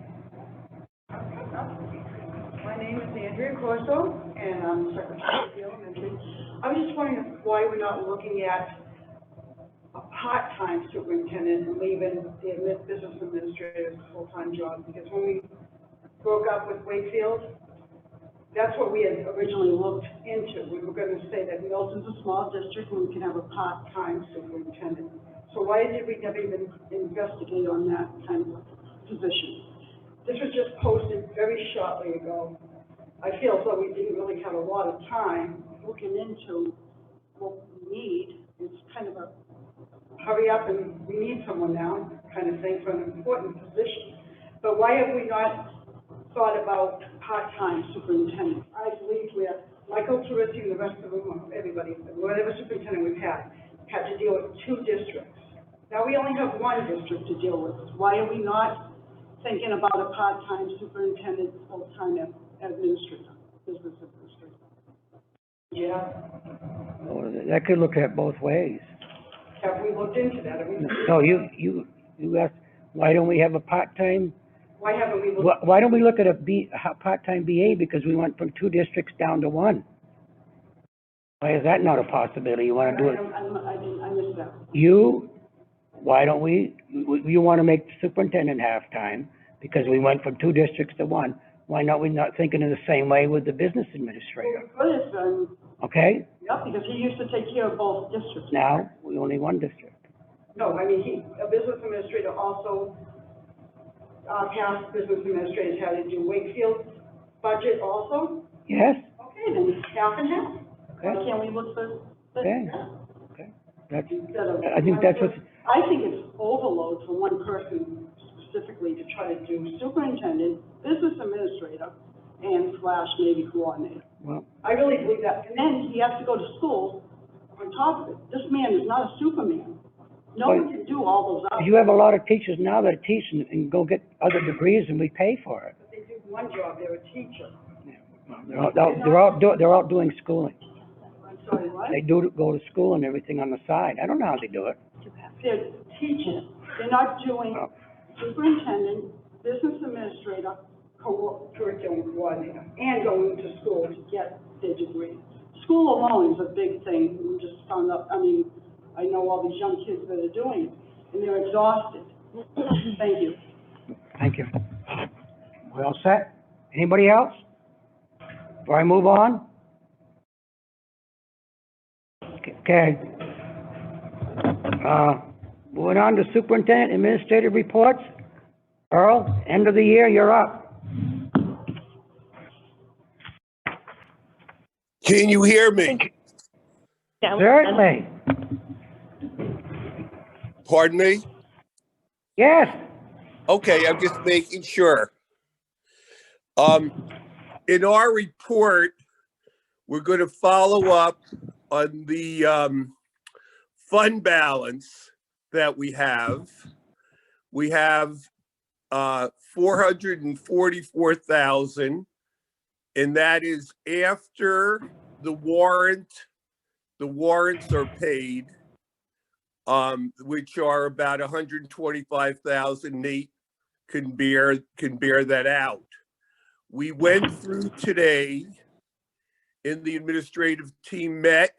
My name is Andrea Corso, and I'm Secretary of the Elementary. I was just wondering why we're not looking at a part-time superintendent and leaving the business administrator's full-time job, because when we broke up with Wakefield, that's what we had originally looked into. We were gonna say that Milton's a small district and we can have a part-time superintendent. So why did we never even investigate on that kind of position? This was just posted very shortly ago. I feel as though we didn't really have a lot of time looking into what we need. It's kind of a hurry up and we need someone now kind of thing for an important position. But why have we not thought about part-time superintendent? I believe we have Michael Turisi and the rest of them, everybody, whatever superintendent we've had to deal with 2 districts. Now we only have 1 district to deal with. Why are we not thinking about a part-time superintendent, full-time administrator, business administrator? Yeah. Well, that could look at both ways. Have we looked into that? No, you asked, why don't we have a part-time? Why haven't we looked? Why don't we look at a part-time BA? Because we went from 2 districts down to 1. Why is that not a possibility? You wanna do it? I missed that. Why don't you wanna make the superintendent half-time, because we went from 2 districts to 1. Why not, we not thinking in the same way with the business administrator? Okay? Yeah, because he used to take care of both districts. Now, we only 1 district. No, I mean, a business administrator also, past business administrators had to do Wakefield budget also? Yes? Okay, then it's half and half. Okay. Why can't we look for? Okay. Okay. That's, Instead of I think that's what, I think it's overload for one person specifically to try to do superintendent, business administrator, and / maybe coordinator. well, I really believe that. And then he has to go to school on top of it. This man is not a superman. No one can do all those hours. you have a lot of teachers now that teach and go get other degrees and we pay for it. But they do one job, they're a teacher. They're out doing schooling. I'm sorry, what? They do go to school and everything on the side. I don't know how they do it. They're teaching. They're not doing superintendent, business administrator, curriculum coordinator and going to school to get their degree. School alone is a big thing. We just found out, I mean, I know all these young kids that are doing it, and they're exhausted. Thank you. Thank you. We all set? Anybody else? Before I move on? Okay. Moving on to Superintendent Administrative Reports. Earl, end of the year, you're up. Can you hear me? Certainly. Pardon me? Yes. Okay, I'm just making sure. In our report, we're going to follow up on the fund balance that we have. We have 444,000, and that is after the warrants are paid, which are about 125,000. Nate can bear that out. We went through today, and the administrative team met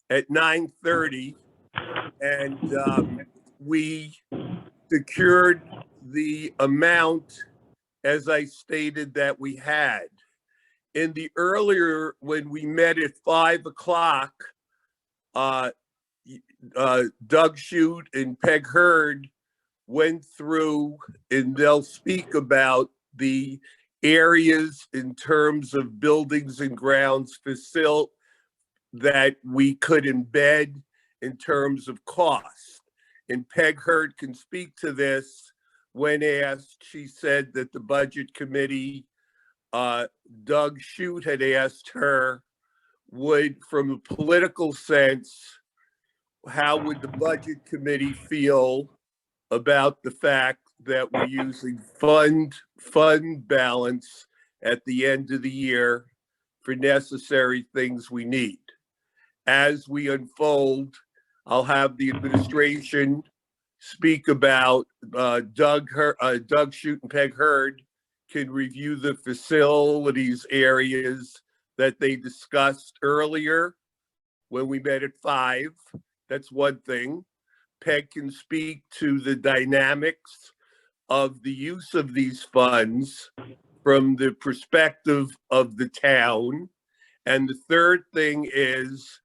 at 9:30, and we secured the amount as I stated that we had. In the earlier, when we met at 5 o'clock, Doug Shute and Peg Hurd went through, and they'll speak about the areas in terms of buildings and grounds that we could embed in terms of cost. And Peg Hurd can speak to this. When asked, she said that the budget committee, Doug Shute had asked her, from a political sense, how would the budget committee feel about the fact that we're using fund balance at the end of the year for necessary things we need. As we unfold, I'll have the administration speak about Doug Shute and Peg Hurd can review the facilities areas that they discussed earlier when we met at 5. That's one thing. Peg can speak to the dynamics of the use of these funds from the perspective of the town. And the third thing is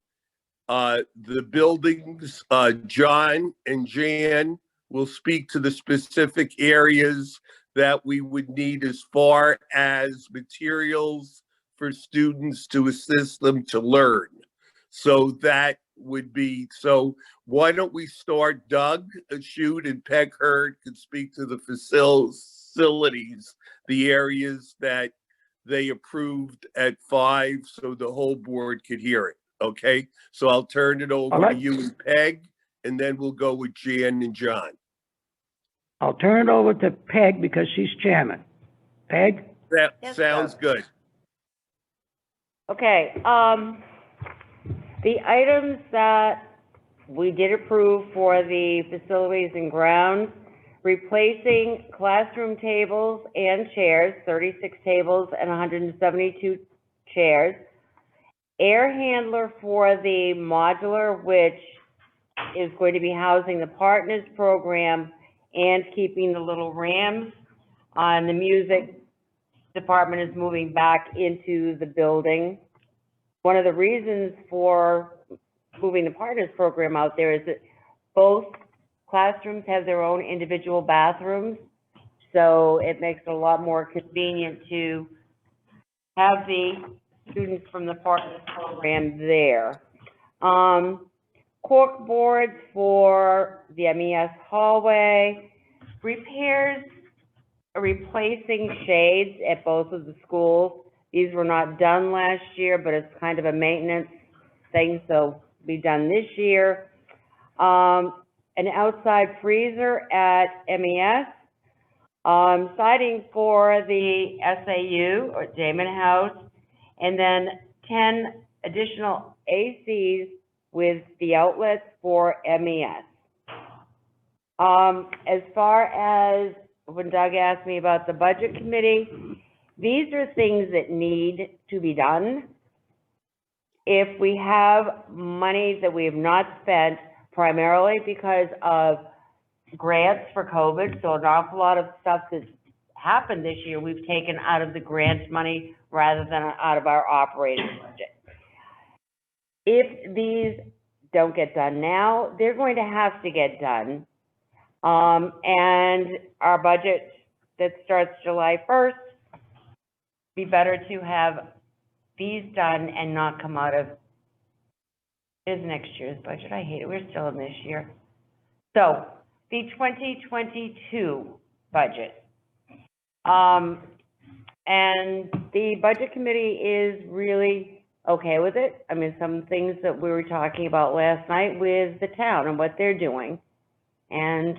the buildings. John and Jan will speak to the specific areas that we would need as far as materials for students to assist them to learn. So that would be, so why don't we start? Doug Shute and Peg Hurd can speak to the facilities, the areas that they approved at 5, so the whole board could hear it. Okay, so I'll turn it over to you and Peg, and then we'll go with Jan and John. I'll turn it over to Peg because she's chairman. Peg? That Yes, sounds good. Okay, the items that we did approve for the facilities and grounds, replacing classroom tables and chairs, 36 tables and 172 chairs. Air handler for the modular, which is going to be housing the partners program and keeping the little Rams. The music department is moving back into the building. One of the reasons for moving the partners program out there is that both classrooms have their own individual bathrooms, so it makes it a lot more convenient to have the students from the partners program there. Cork boards for the MES hallway, repairs, replacing shades at both of the schools. These were not done last year, but it's kind of a maintenance thing, so be done this year. An outside freezer at MES, siding for the SAU or Damon House, and then 10 additional ACs with the outlets for MES. As far as when Doug asked me about the budget committee, these are things that need to be done. If we have money that we have not spent primarily because of grants for COVID, so an awful lot of stuff that's happened this year, we've taken out of the grant money rather than out of our operating budget. If these don't get done now, they're going to have to get done. And our budget that starts July 1st, be better to have these done and not come out of is next year's budget. I hate it. We're still in this year. So the 2022 budget. And the budget committee is really okay with it. I mean, some things that we were talking about last night with the town and what they're doing. And,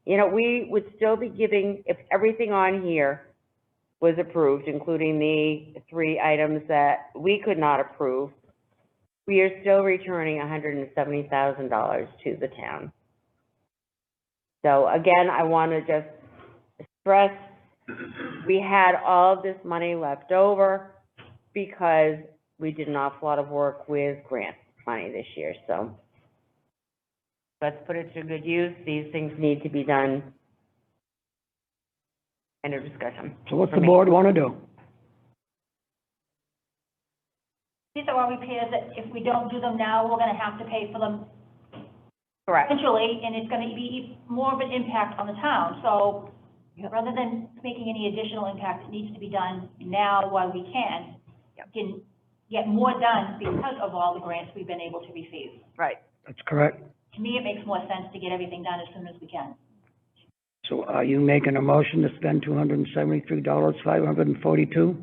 you know, we would still be giving, if everything on here was approved, including the 3 items that we could not approve, we are still returning $170,000 to the town. So again, I want to just stress, we had all of this money left over because we did an awful lot of work with grant money this year. So let's put it to good use. These things need to be done. End of discussion. So what's the board want to do? These are all repairs that if we don't do them now, we're gonna have to pay for them Correct. eventually, and it's gonna be more of an impact on the town. So rather than making any additional impact, it needs to be done now while we can. Can get more done because of all the grants we've been able to receive. Right. That's correct. To me, it makes more sense to get everything done as soon as we can. So are you making a motion to spend $273,542?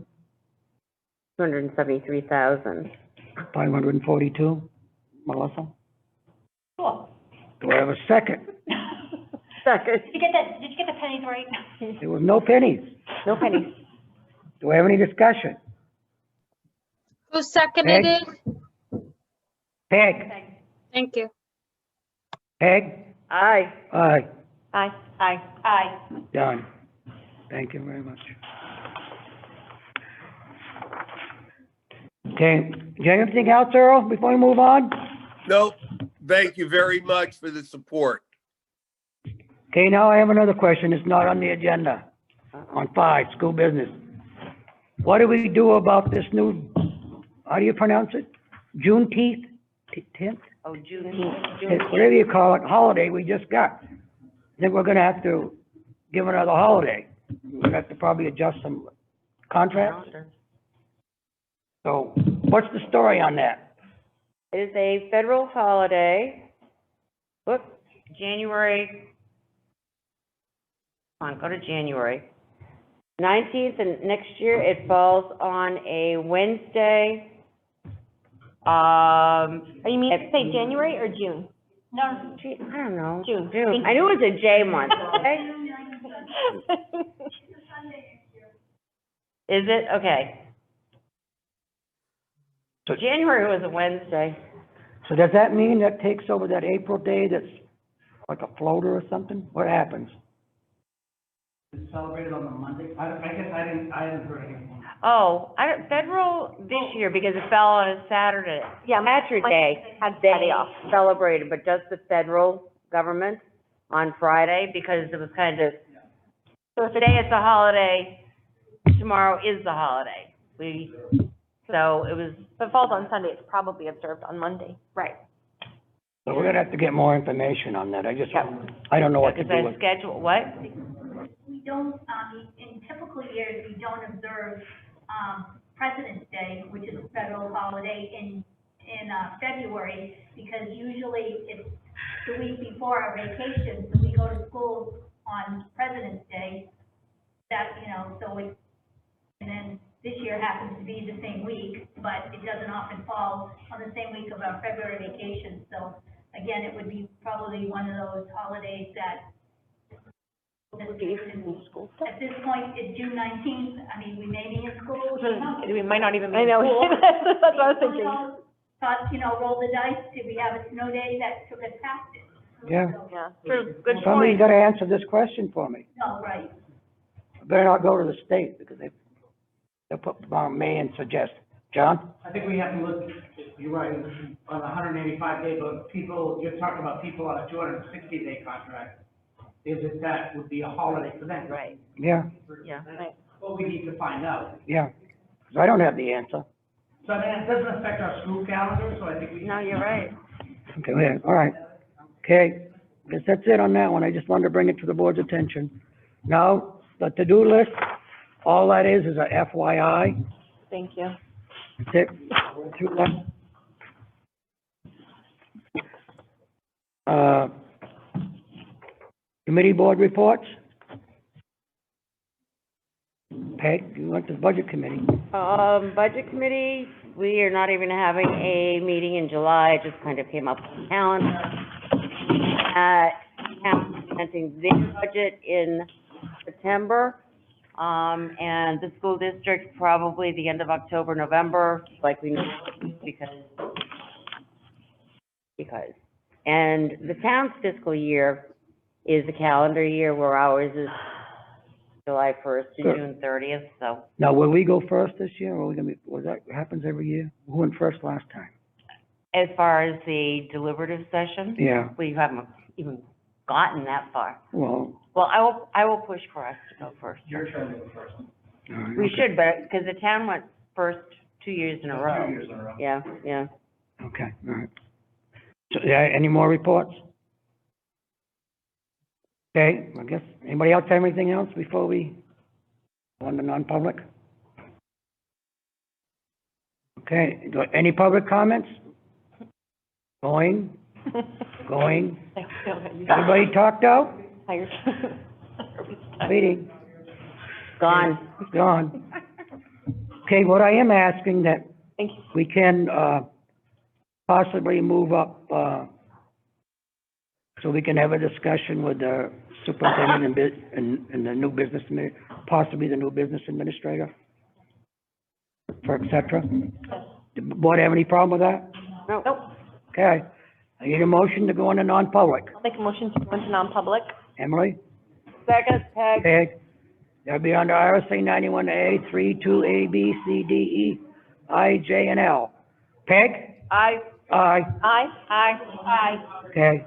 273,000. 542, Melissa? Sure. Do I have a second? Second. Did you get the pennies right? There was no pennies. No pennies. Do I have any discussion? Who seconded it? Peg? Thank you. Peg? Aye. Aye. Aye. Aye. Aye. Done. Thank you very much. Okay, do you have anything else, Earl, before we move on? No, thank you very much for the support. Okay, now I have another question. It's not on the agenda. On 5, school business. What do we do about this new, how do you pronounce it? Juneteenth? 10th? Oh, Juneteenth. Whatever you call it, holiday we just got. Then we're gonna have to give another holiday. We're gonna have to probably adjust some contracts. So what's the story on that? It is a federal holiday. Whoop, January. Come on, go to January 19th, and next year it falls on a Wednesday. Are you mean to say January or June? No. I don't know. June. I knew it was a J month, okay? Is it? Okay. So January was a Wednesday. So does that mean that takes over that April day that's like a floater or something? What happens? It's celebrated on the Monday. I guess I hadn't heard anything. Oh, federal this year because it fell on a Saturday. Yeah, Patrick Day, had they Friday off. celebrated, but just the federal government on Friday because it was kind of, so today it's a holiday, tomorrow is the holiday. So it was. If it falls on Sunday, it's probably observed on Monday. Right. So we're gonna have to get more information on that. I don't know what to Is do that with. schedule, what? We don't, in typical years, we don't observe, President's Day, which is a federal holiday in February, because usually it's the week before our vacation, so we go to school on President's Day. And then this year happens to be the same week, but it doesn't often fall on the same week of our February vacation. So again, it would be probably one of those holidays that at this point, it's June 19th. I mean, we may be in school. We might not even be I in know. school. That's what I was thinking. Thought, roll the dice. Did we have a snow day that took us past it? Yeah. Yeah, true, good Somebody's point. gotta answer this question for me. No, right. I better not go to the state, because they'll put on me and suggest. John? I think we have to look, you're right, on a 185-day, but people, you're talking about people on a 260-day contract. Is it that would be a holiday for them? Right, Yeah, yeah, right. What we need to find out. yeah. 'Cause I don't have the answer. So I mean, it doesn't affect our school calendar, so I think we. No, you're right. Okay, yeah, all right. Okay, guess that's it on that one. I just wanted to bring it to the board's attention. Now, the to-do list, all that is a FYI. Thank you. That's it. Through that. Committee board reports? Peg, you went to the budget committee. Budget committee, we are not even having a meeting in July, it just kind of came up on the calendar. Presenting their budget in September, and the school district probably the end of October, November, like we know, because. And the town's fiscal year is a calendar year, where ours is July 1st to Sure. June 30th, so. Now, will we go first this year, or are we gonna be, was that, happens every year? Who went first last time? As far as the deliberative session? Yeah. We haven't even gotten that far. Well, Well, I will push for us to go first. Your turn to go first. all right, We okay. should, but, because the town went first 2 years in a row. 2 years in a row. Yeah, yeah. Okay, all right. So, yeah, any more reports? Okay, I guess, anybody else have anything else before we go into non-public? Okay, any public comments? Going? Everybody talked out? Meeting? Gone. Gone. Okay, what I am asking that Thank you. we can, possibly move up, so we can have a discussion with the superintendent and the new business, possibly the new business administrator, for et cetera. Did the board have any problem with that? Nope. Okay, I need a motion to go into non-public. I'll make a motion to go into non-public. Emily? Second, Peg. Peg? That'll be under RSA 91A, 3, 2, A, B, C, D, E, I, J, and L. Peg? Aye. Aye. Aye. Aye. Okay.